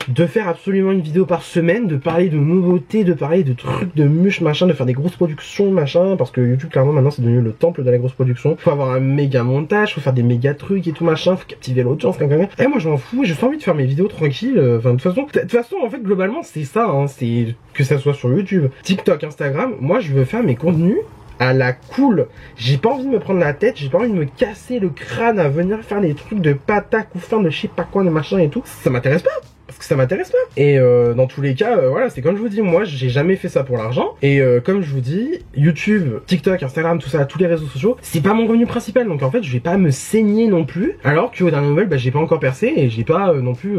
De faire absolument une vidéo par semaine, de parler de nouveautés, de parler de trucs de muche machin, de faire des grosses productions machin, parce que YouTube clairement maintenant c'est devenu le temple de la grosse production. Faut avoir un méga montage, faut faire des méga trucs et tout machin, faut captiver l'audience, et moi je m'en fous, j'ai juste envie de faire mes vidéos tranquilles, enfin de toute façon en fait globalement c'est ça, hein, c'est que ça soit sur YouTube, TikTok, Instagram, moi je veux faire mes contenus à la cool. J'ai pas envie de me prendre la tête, j'ai pas envie de me casser le crâne à venir faire des trucs de patac ou fin de je sais pas quoi, de machin et tout, ça m'intéresse pas. Parce que ça m'intéresse pas. Et dans tous les cas, voilà, c'est comme je vous dis, moi j'ai jamais fait ça pour l'argent. Et comme je vous dis, YouTube, TikTok, Instagram, tout ça, tous les réseaux sociaux, c'est pas mon revenu principal. Donc en fait, je vais pas me saigner non plus. Alors qu'aux dernières nouvelles, bah, j'ai pas encore percé et j'ai pas non plus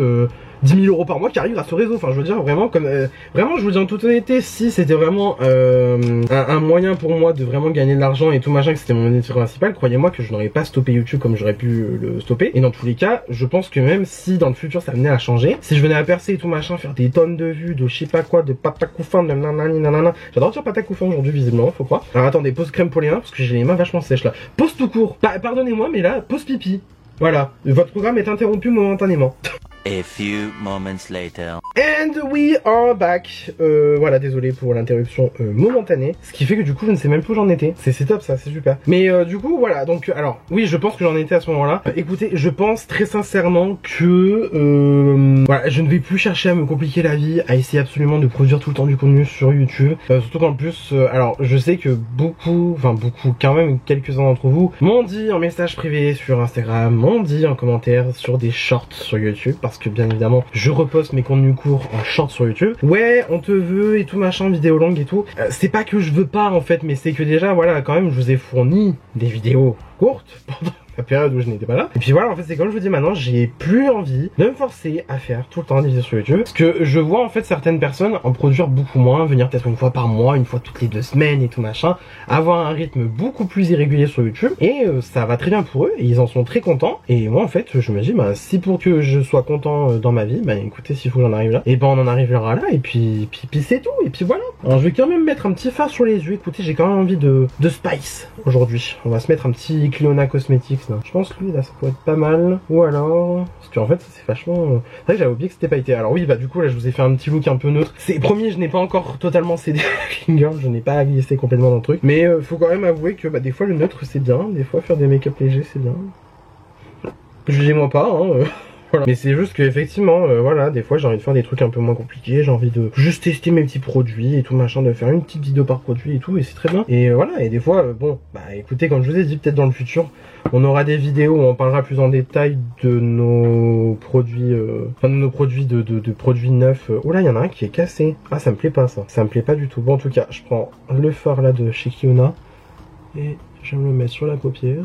10 000 € par mois qui arrivent grâce au réseau. Enfin, je veux dire, vraiment, comme vraiment, je vous dis en toute honnêteté, si c'était vraiment un moyen pour moi de vraiment gagner de l'argent et tout machin, que c'était mon métier principal, croyez-moi que je n'aurais pas stoppé YouTube comme j'aurais pu le stopper. Et dans tous les cas, je pense que même si dans le futur ça venait à changer, si je venais à percer et tout machin, faire des tonnes de vues, de je sais pas quoi, de patacoufin, de nanani nanana. J'adore dire patacoufin aujourd'hui, visiblement, faut croire. Alors attendez, pause crème pour les mains parce que j'ai les mains vachement sèches là. Pause tout court. Pardonnez-moi, mais là, pause pipi. Voilà, votre programme est interrompu momentanément. A few moments later. And we are back. Voilà, désolé pour l'interruption momentanée. Ce qui fait que du coup, je ne sais même plus où j'en étais. C'est top ça, c'est super. Mais du coup, voilà. Donc, alors, oui, je pense que j'en étais à ce moment-là. Écoutez, je pense très sincèrement que voilà, je ne vais plus chercher à me compliquer la vie, à essayer absolument de produire tout le temps du contenu sur YouTube. Surtout qu'en plus, alors, je sais que beaucoup, quand même quelques-uns d'entre vous m'ont dit en message privé sur Instagram, m'ont dit en commentaire sur des shorts sur YouTube. Parce que bien évidemment je reposte mes contenus courts en short sur YouTube. Ouais, on te veut et tout machin, vidéo longue et tout. C'est pas que je veux pas en fait, mais c'est que déjà voilà, quand même je vous ai fourni des vidéos courtes pendant la période où je n'étais pas là. Et puis voilà, en fait c'est comme je vous dis maintenant, j'ai plus envie de me forcer à faire tout le temps des vidéos sur YouTube. Parce que je vois en fait certaines personnes en produire beaucoup moins, venir peut-être une fois par mois, une fois toutes les 2 semaines et tout machin, avoir un rythme beaucoup plus irrégulier sur YouTube. Et ça va très bien pour eux, et ils en sont très contents. Et moi en fait, je me dis, bah si pour que je sois content dans ma vie, bah écoutez, s'il faut que j'en arrive là, et ben on en arrivera là, et puis c'est tout, et puis voilà. Alors je vais quand même mettre un petit phare sur les yeux, écoutez, j'ai quand même envie de spice aujourd'hui. On va se mettre un petit Cliona Cosmetics. Je pense que lui là ça pourrait être pas mal. Ou alors, parce qu'en fait ça c'est vachement c'est vrai que j'avais oublié que c'était pailleté. Alors oui, bah du coup là je vous ai fait un petit look un peu neutre. C'est premier, je n'ai pas encore totalement cédé à Clean Girl, je n'ai pas glissé complètement dans le truc. Mais faut quand même avouer que bah des fois le neutre c'est bien, des fois faire des make-up légers c'est bien. Jugez-moi pas hein. Voilà. Mais c'est juste que effectivement, voilà, des fois j'ai envie de faire des trucs un peu moins compliqués, j'ai envie de juste tester mes petits produits et tout machin, de faire une petite vidéo par produit et tout, et c'est très bien. Et voilà, et des fois, bon, bah écoutez, comme je vous ai dit, peut-être dans le futur, on aura des vidéos où on parlera plus en détail de nos produits, enfin de nos produits de produits neufs. Oh là, il y en a un qui est cassé. Ah, ça me plaît pas ça, ça me plaît pas du tout. Bon, en tout cas, je prends le fard là de chez Cliona et je vais me le mettre sur la paupière.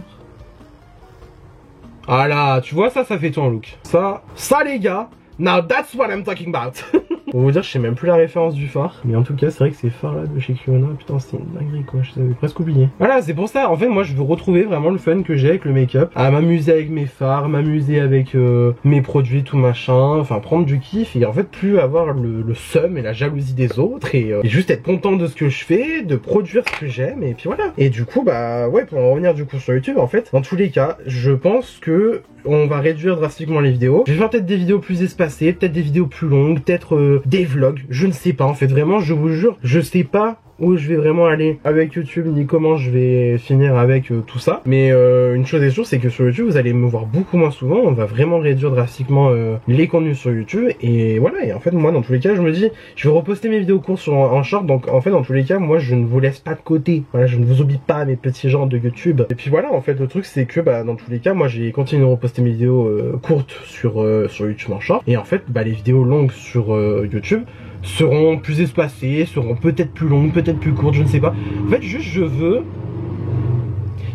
Ah là, tu vois ça fait tout un look. Ça les gars, now that's what I'm talking about. Pour vous dire, je sais même plus la référence du phare. Mais en tout cas, c'est vrai que ces phares là de chez Cliona, putain, c'est une dinguerie quoi, je les avais presque oublié. Voilà, c'est pour ça, en fait, moi je veux retrouver vraiment le fun que j'ai avec le make-up. À m'amuser avec mes fards, m'amuser avec mes produits, tout machin. Enfin, prendre du kiff et en fait, plus avoir le seum et la jalousie des autres. Et juste être content de ce que je fais, de produire ce que j'aime. Et puis voilà. Et du coup, bah ouais, pour en revenir du coup sur YouTube, en fait, dans tous les cas, je pense que on va réduire drastiquement les vidéos. Je vais faire peut-être des vidéos plus espacées, peut-être des vidéos plus longues, peut-être des vlogs, je ne sais pas en fait, vraiment je vous jure, je sais pas où je vais vraiment aller avec YouTube ni comment je vais finir avec tout ça, mais une chose est sûre, c'est que sur YouTube vous allez me voir beaucoup moins souvent. On va vraiment réduire drastiquement les contenus sur YouTube, et voilà. Et en fait moi dans tous les cas je me dis je vais reposter mes vidéos courtes en short, donc en fait dans tous les cas moi je ne vous laisse pas de côté, voilà, je ne vous oublie pas mes petits gens de YouTube. Et puis voilà, en fait le truc c'est que bah dans tous les cas moi j'ai continué de reposter mes vidéos courtes sur YouTube en short, et en fait bah les vidéos longues sur YouTube seront plus espacées, seront peut-être plus longues, peut-être plus courtes, je ne sais pas. En fait juste je veux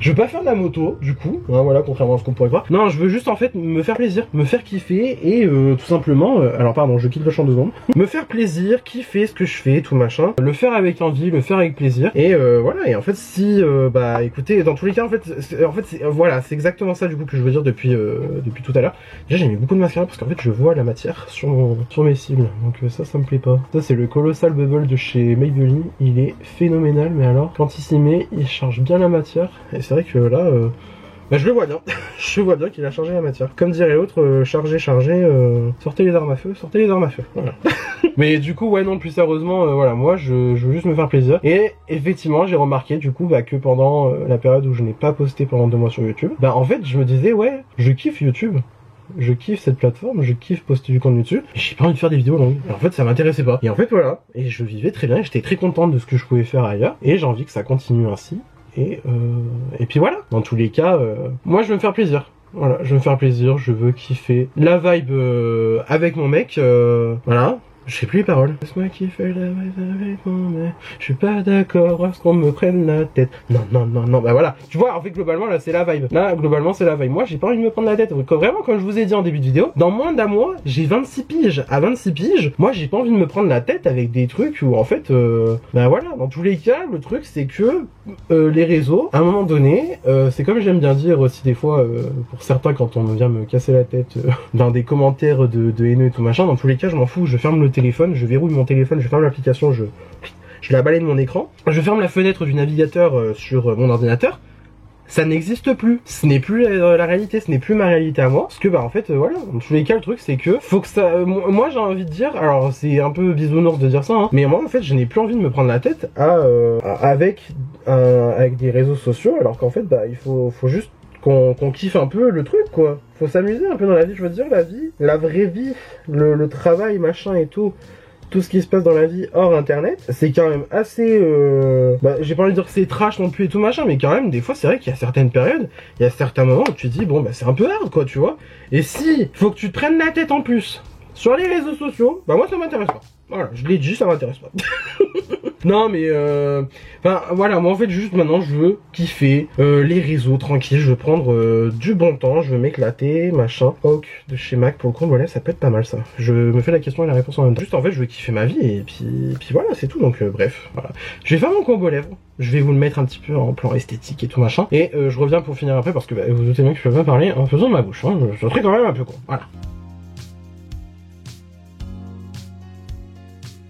Je veux pas faire de la moto, du coup, hein, voilà, contrairement à ce qu'on pourrait croire. Non, je veux juste en fait me faire plaisir, me faire kiffer et tout simplement, alors pardon, je quitte le champ 2 secondes, me faire plaisir, kiffer ce que je fais, tout machin, le faire avec envie, le faire avec plaisir et voilà. Et en fait, si bah écoutez, dans tous les cas, en fait, voilà, c'est exactement ça du coup que je veux dire depuis tout à l'heure. Déjà, j'ai mis beaucoup de mascara parce qu'en fait, je vois la matière sur mes cils, donc ça me plaît pas. Ça, c'est le Colossal Bubble de chez Maybelline, il est phénoménal, mais alors quand il s'y met, il charge bien la matière et c'est vrai que là. Bah je le vois bien, je vois bien qu'il a chargé la matière. Comme dirait l'autre, chargé, sortez les armes à feu, voilà. Mais du coup, ouais non, plus sérieusement, voilà, moi je veux juste me faire plaisir. Et effectivement, j'ai remarqué du coup que pendant la période où je n'ai pas posté pendant 2 mois sur YouTube, bah en fait je me disais, ouais, je kiffe YouTube. Je kiffe cette plateforme, je kiffe poster du contenu dessus, et j'ai pas envie de faire des vidéos longues. Et en fait, ça m'intéressait pas. Et en fait, voilà. Et je vivais très bien, et j'étais très contente de ce que je pouvais faire ailleurs, et j'ai envie que ça continue ainsi. Et puis voilà, dans tous les cas, moi je veux me faire plaisir. Voilà, je veux me faire plaisir, je veux kiffer la vibe avec mon mec, voilà. Je sais plus les paroles. Laisse-moi kiffer la vibe avec mon mec. Je suis pas d'accord à ce qu'on me prenne la tête. Non, bah voilà. Tu vois, en fait, globalement, là, c'est la vibe. Là, globalement, c'est la vibe. Moi, j'ai pas envie de me prendre la tête. Vraiment, comme je vous ai dit en début de vidéo, dans moins d'un mois, j'ai 26 piges. À 26 piges, moi, j'ai pas envie de me prendre la tête avec des trucs où, en fait, bah voilà, dans tous les cas, le truc, c'est que les réseaux, à un moment donné, c'est comme j'aime bien dire aussi des fois, pour certains, quand on vient me casser la tête dans des commentaires de haineux et tout machin, dans tous les cas, je m'en fous, je ferme le téléphone, je verrouille mon téléphone, je ferme l'application, je la balaye de mon écran, je ferme la fenêtre du navigateur sur mon ordinateur. Ça n'existe plus, ce n'est plus la réalité, ce n'est plus ma réalité à moi, parce que bah en fait voilà, dans tous les cas le truc c'est que faut que ça, moi j'ai envie de dire, alors c'est un peu bisounours de dire ça, hein, mais moi en fait je n'ai plus envie de me prendre la tête avec des réseaux sociaux, alors qu'en fait bah il faut juste qu'on kiffe un peu le truc quoi, faut s'amuser un peu dans la vie, je veux dire la vie, la vraie vie, le travail machin et tout ce qui se passe dans la vie hors internet, c'est quand même assez bah, j'ai pas envie de dire que c'est trash non plus et tout machin, mais quand même des fois c'est vrai qu'il y a certaines périodes, il y a certains moments où tu te dis bon bah c'est un peu hard quoi, tu vois, et si faut que tu te prennes la tête en plus sur les réseaux sociaux, bah moi ça m'intéresse pas. Voilà, je l'ai dit, ça m'intéresse pas. Non mais enfin voilà, moi en fait juste maintenant je veux kiffer les réseaux tranquilles, je veux prendre du bon temps, je veux m'éclater, machin. Hawk de chez Mac pour le coup, voilà, ça peut être pas mal ça. Je me fais la question et la réponse en même temps. Juste en fait je veux kiffer ma vie et puis voilà, c'est tout, donc bref, voilà. Je vais faire mon combo lèvres, je vais vous le mettre un petit peu en plan esthétique et tout machin. Et je reviens pour finir après parce que bah, vous doutez bien que je peux pas parler en faisant ma bouche, hein. Je serai quand même un peu con, voilà.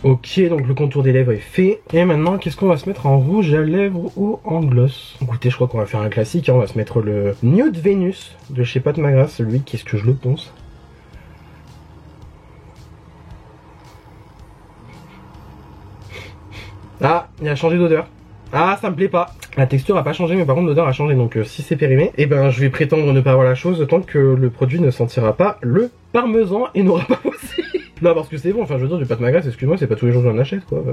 Ok, donc le contour des lèvres est fait. Et maintenant, qu'est-ce qu'on va se mettre en rouge à lèvres ou en gloss? Écoutez, je crois qu'on va faire un classique, hein. On va se mettre le Nude Venus de chez Pat McGrath, celui, qu'est-ce que je le pense. Ah, il a changé d'odeur. Ah, ça me plaît pas. La texture a pas changé, mais par contre l'odeur a changé, donc si c'est périmé, et ben je vais prétendre ne pas voir la chose tant que le produit ne sentira pas le parmesan et n'aura pas aussi. Non, parce que c'est bon, enfin je veux dire du Pat McGrath, excuse-moi, c'est pas tous les jours que j'en achète quoi.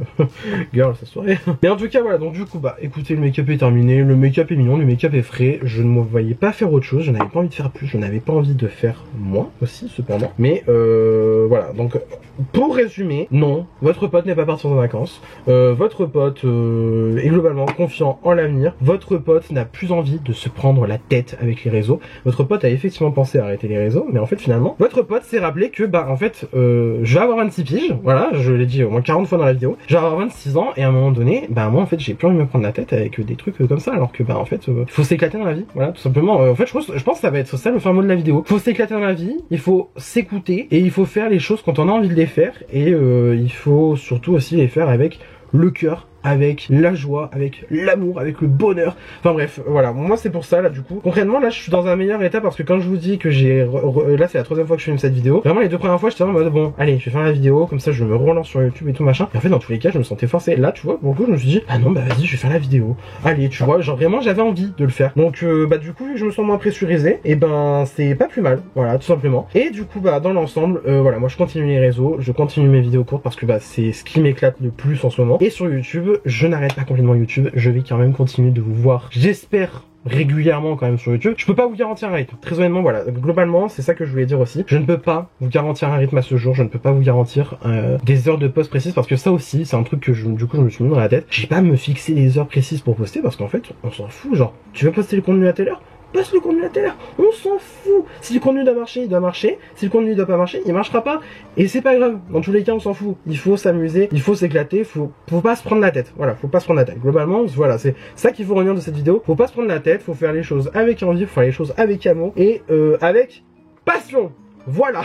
Girl, ça se saurait. Mais en tout cas voilà, donc du coup bah écoutez, le make-up est terminé, le make-up est mignon, le make-up est frais, je ne me voyais pas faire autre chose, je n'avais pas envie de faire plus, je n'avais pas envie de faire moins aussi cependant. Mais voilà, donc pour résumer, non, votre pote n'est pas parti en vacances, votre pote est globalement confiant en l'avenir, votre pote n'a plus envie de se prendre la tête avec les réseaux, votre pote a effectivement pensé à arrêter les réseaux, mais en fait finalement, votre pote s'est rappelé que bah en fait je vais avoir 26 piges, voilà, je l'ai dit au moins 40 fois dans la vidéo, je vais avoir 26 ans et à un moment donné, bah moi en fait j'ai plus envie de me prendre la tête avec des trucs comme ça, alors que bah en fait il faut s'éclater dans la vie, voilà, tout simplement. En fait je pense que ça va être ça le fin mot de la vidéo, faut s'éclater dans la vie, il faut s'écouter et il faut faire les choses quand on a envie de les faire, et il faut surtout aussi les faire avec le cœur, avec la joie, avec l'amour, avec le bonheur. Enfin bref, voilà, moi c'est pour ça là du coup. Concrètement là je suis dans un meilleur état parce que quand je vous dis que j'ai... Là c'est la 3e fois que je filme cette vidéo. Vraiment les 2 premières fois j'étais en mode bon allez je vais faire la vidéo, comme ça je me relance sur YouTube et tout machin. Et en fait dans tous les cas je me sentais forcé. Là tu vois, pour le coup je me suis dit ah non bah vas-y je vais faire la vidéo. Allez tu vois, genre vraiment j'avais envie de le faire. Donc bah du coup vu que je me sens moins pressurisé, et ben c'est pas plus mal, voilà tout simplement. Et du coup bah dans l'ensemble, voilà moi je continue les réseaux, je continue mes vidéos courtes parce que bah c'est ce qui m'éclate le plus en ce moment. Et sur YouTube je n'arrête pas complètement YouTube, je vais quand même continuer de vous voir, j'espère régulièrement quand même sur YouTube, je peux pas vous garantir un rythme. Très honnêtement, voilà, globalement, c'est ça que je voulais dire aussi. Je ne peux pas vous garantir un rythme à ce jour, je ne peux pas vous garantir des heures de post précises, parce que ça aussi, c'est un truc que du coup je me suis mis dans la tête. J'ai pas à me fixer des heures précises pour poster, parce qu'en fait, on s'en fout, genre, tu veux poster le contenu à telle heure, poste le contenu à telle heure, on s'en fout. Si le contenu doit marcher, il doit marcher. Si le contenu doit pas marcher, il marchera pas. Et c'est pas grave. Dans tous les cas, on s'en fout. Il faut s'amuser, il faut s'éclater, faut pas se prendre la tête. Voilà, faut pas se prendre la tête. Globalement, voilà, c'est ça qu'il faut retenir de cette vidéo. Faut pas se prendre la tête, faut faire les choses avec envie, faut faire les choses avec amour et avec passion. Voilà.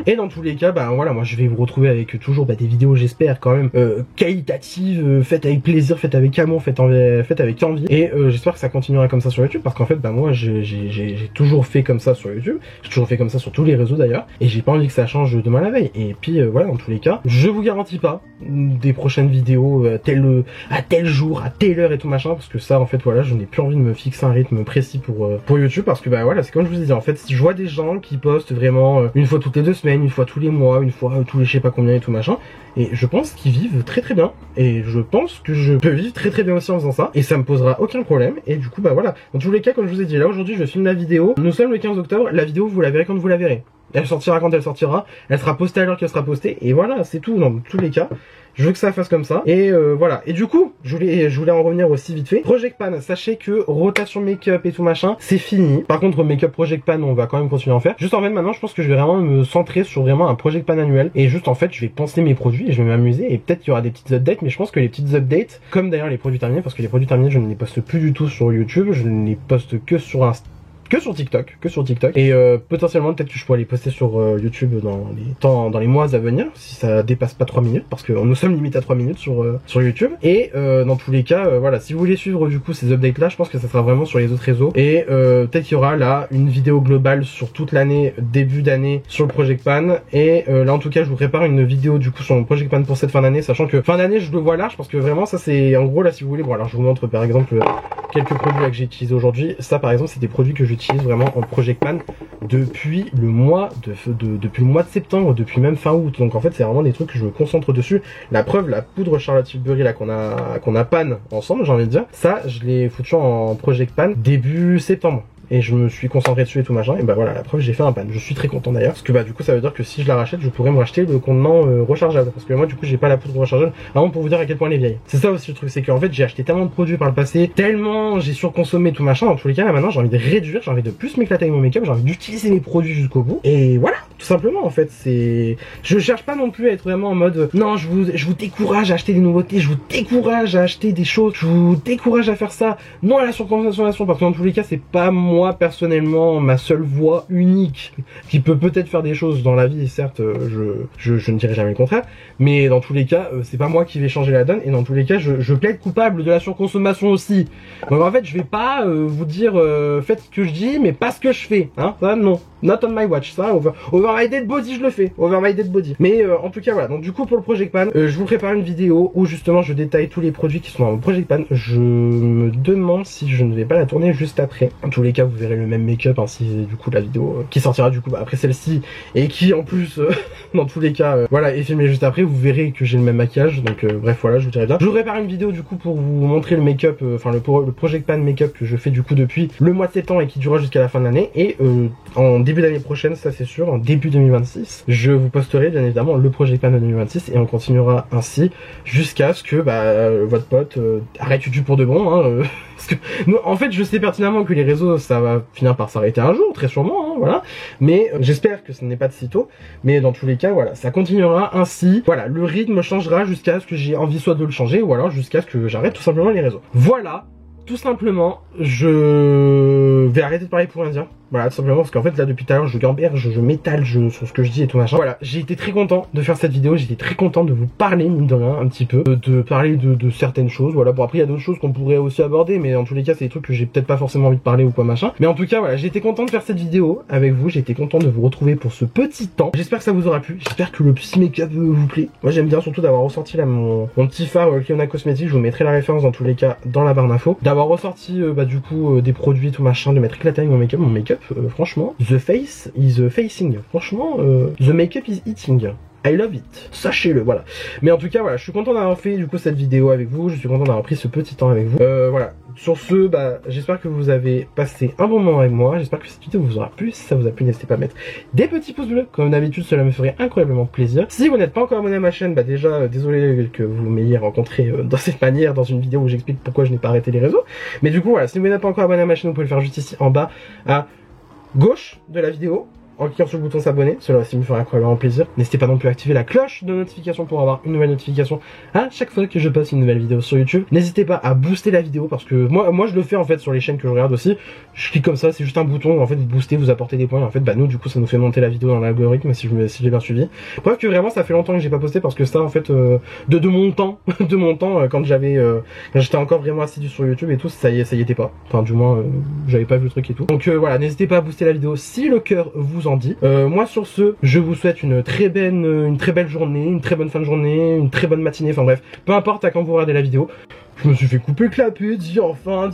Et dans tous les cas, bah voilà, moi je vais vous retrouver avec toujours des vidéos, j'espère quand même qualitatives, faites avec plaisir, faites avec amour, faites avec envie. Et j'espère que ça continuera comme ça sur YouTube, parce qu'en fait, bah moi j'ai toujours fait comme ça sur YouTube, j'ai toujours fait comme ça sur tous les réseaux d'ailleurs, et j'ai pas envie que ça change demain la veille. Et puis voilà, dans tous les cas, je vous garantis pas des prochaines vidéos à tel jour, à telle heure et tout machin, parce que ça en fait voilà, je n'ai plus envie de me fixer un rythme précis pour YouTube, parce que bah voilà, c'est comme je vous disais, en fait, si je vois des gens qui postent vraiment une fois toutes les 2 semaines, une fois tous les mois, une fois tous les je sais pas combien et tout machin, et je pense qu'ils vivent très très bien, et je pense que je peux vivre très très bien aussi en faisant ça, et ça me posera aucun problème. Et du coup bah voilà, dans tous les cas, comme je vous ai dit, là aujourd'hui je filme la vidéo, nous sommes le 15 octobre, la vidéo vous la verrez quand vous la verrez, elle sortira quand elle sortira, elle sera postée à l'heure qu'elle sera postée, et voilà, c'est tout. Dans tous les cas, je veux que ça fasse comme ça, et voilà. Et du coup, je voulais en revenir aussi vite fait. Project Pan, sachez que rotation make-up et tout machin, c'est fini. Par contre, make-up Project Pan, on va quand même continuer à en faire. Juste en fait, maintenant, je pense que je vais vraiment me centrer sur vraiment un Project Pan annuel, et juste en fait, je vais penser mes produits, et je vais m'amuser, et peut-être qu'il y aura des petites updates, mais je pense que les petites updates, comme d'ailleurs les produits terminés, parce que les produits terminés, je ne les poste plus du tout sur YouTube, je ne les poste que sur TikTok, et potentiellement peut-être que je pourrais les poster sur YouTube dans les mois à venir, si ça dépasse pas 3 minutes, parce que nous sommes limite à 3 minutes sur YouTube. Et dans tous les cas, voilà, si vous voulez suivre du coup ces updates là, je pense que ça sera vraiment sur les autres réseaux, et peut-être qu'il y aura là une vidéo globale sur toute l'année, début d'année, sur le Project Pan. Et là en tout cas je vous prépare une vidéo du coup sur mon Project Pan pour cette fin d'année, sachant que fin d'année je le vois large, parce que vraiment ça c'est en gros là, si vous voulez, bon alors je vous montre par exemple quelques produits là que j'ai utilisés aujourd'hui. Ça par exemple c'est des produits que j'utilise vraiment en Project Pan depuis le mois depuis le mois de septembre, depuis même fin août. Donc en fait c'est vraiment des trucs que je me concentre dessus. La preuve, la poudre Charlotte Tilbury là qu'on a pan ensemble, j'ai envie de dire, ça je l'ai foutu en Project Pan début septembre. Et je me suis concentré dessus et tout machin, et bah voilà, la preuve, j'ai fait un pan. Je suis très content d'ailleurs, parce que bah du coup ça veut dire que si je la rachète, je pourrais me racheter le contenant rechargeable, parce que moi du coup j'ai pas la poudre rechargeable. Vraiment pour vous dire à quel point elle est vieille. C'est ça aussi le truc, c'est qu'en fait j'ai acheté tellement de produits par le passé, tellement j'ai surconsommé tout machin. Dans tous les cas là maintenant j'ai envie de réduire, j'ai envie de plus m'éclater avec mon make-up, j'ai envie d'utiliser les produits jusqu'au bout. Et voilà, tout simplement en fait, c'est... Je cherche pas non plus à être vraiment en mode non, je vous décourage à acheter des nouveautés, je vous décourage à acheter des choses, je vous décourage à faire ça. Non à la surconsommation, parce que dans tous les cas c'est pas moi personnellement ma seule voie unique qui peut peut-être faire des choses dans la vie, et certes je ne dirai jamais le contraire, mais dans tous les cas c'est pas moi qui vais changer la donne, et dans tous les cas je plaide coupable de la surconsommation aussi. Donc en fait je vais pas vous dire faites ce que je dis mais pas ce que je fais, hein, ça non, not on my watch, ça over my dead body je le fais, over my dead body. Mais en tout cas voilà, donc du coup pour le Project Pan, je vous prépare une vidéo où justement je détaille tous les produits qui sont dans mon Project Pan. Je me demande si je ne vais pas la tourner juste après. En tous les cas vous verrez le même make-up, ainsi du coup la vidéo qui sortira du coup après celle-ci, et qui en plus dans tous les cas voilà est filmée juste après, vous verrez que j'ai le même maquillage. Donc bref voilà, je vous dirai bien. Je vous prépare une vidéo du coup pour vous montrer le make-up, enfin le Project Pan make-up que je fais du coup depuis le mois de septembre et qui durera jusqu'à la fin de l'année. Et en début d'année prochaine, ça c'est sûr, en début 2026, je vous posterai bien évidemment le Project Pan de 2026, et on continuera ainsi jusqu'à ce que votre pote arrête YouTube pour de bon, hein, parce que en fait je sais pertinemment que les réseaux ça va finir par s'arrêter un jour, très sûrement, hein, voilà, mais j'espère que ce n'est pas de sitôt. Mais dans tous les cas voilà, ça continuera ainsi, voilà, le rythme changera jusqu'à ce que j'ai envie soit de le changer, ou alors jusqu'à ce que j'arrête tout simplement les réseaux. Voilà, tout simplement, je vais arrêter de parler pour rien dire. Voilà, tout simplement parce qu'en fait là depuis tout à l'heure je gamberge, je m'étale sur ce que je dis et tout machin. Voilà, j'ai été très content de faire cette vidéo, j'étais très content de vous parler mine de rien un petit peu, de parler de certaines choses. Voilà, bon après il y a d'autres choses qu'on pourrait aussi aborder, mais en tous les cas c'est des trucs que j'ai peut-être pas forcément envie de parler ou quoi machin. Mais en tout cas voilà, j'ai été content de faire cette vidéo avec vous, j'ai été content de vous retrouver pour ce petit temps. J'espère que ça vous aura plu, j'espère que le petit make-up vous plaît. Moi j'aime bien surtout d'avoir ressorti là mon petit phare Clionadh Cosmetics, je vous mettrai la référence dans tous les cas dans la barre d'infos. D'avoir ressorti du coup des produits tout machin, de m'être éclaté avec mon make-up, franchement. The face is facing. Franchement, the make-up is eating. I love it, sachez-le, voilà. Mais en tout cas, voilà, je suis content d'avoir fait du coup cette vidéo avec vous, je suis content d'avoir pris ce petit temps avec vous. Voilà, sur ce, bah, j'espère que vous avez passé un bon moment avec moi, j'espère que cette vidéo vous aura plu. Si ça vous a plu, n'hésitez pas à mettre des petits pouces bleus, comme d'habitude, cela me ferait incroyablement plaisir. Si vous n'êtes pas encore abonné à ma chaîne, bah déjà, désolé que vous m'ayez rencontré dans cette manière, dans une vidéo où j'explique pourquoi je n'ai pas arrêté les réseaux. Mais du coup, voilà, si vous n'êtes pas encore abonné à ma chaîne, vous pouvez le faire juste ici, en bas, à gauche de la vidéo, en cliquant sur le bouton s'abonner, cela aussi me ferait incroyablement plaisir. N'hésitez pas non plus à activer la cloche de notification pour avoir une nouvelle notification à chaque fois que je poste une nouvelle vidéo sur YouTube. N'hésitez pas à booster la vidéo parce que moi je le fais en fait sur les chaînes que je regarde aussi. Je clique comme ça, c'est juste un bouton, en fait vous boostez, vous apportez des points. En fait bah nous du coup ça nous fait monter la vidéo dans l'algorithme si j'ai bien suivi. Bref que vraiment ça fait longtemps que j'ai pas posté parce que ça en fait de mon temps quand j'étais encore vraiment assidu sur YouTube et tout, ça y était pas. Enfin du moins j'avais pas vu le truc et tout. Donc voilà, n'hésitez pas à booster la vidéo si le cœur vous en dit. Moi sur ce, je vous souhaite une très belle journée, une très bonne fin de journée, une très bonne matinée, enfin bref, peu importe à quand vous regardez la vidéo. Je me suis fait couper le clapet, dis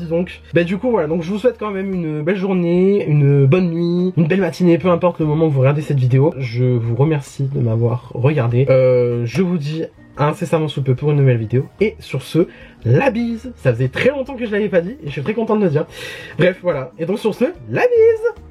donc. Bah du coup voilà, donc je vous souhaite quand même une belle journée, une bonne nuit, une belle matinée, peu importe le moment où vous regardez cette vidéo. Je vous remercie de m'avoir regardé. Je vous dis incessamment sous peu pour une nouvelle vidéo. Et sur ce, la bise. Ça faisait très longtemps que je l'avais pas dit et je suis très content de le dire. Bref voilà, et donc sur ce, la bise.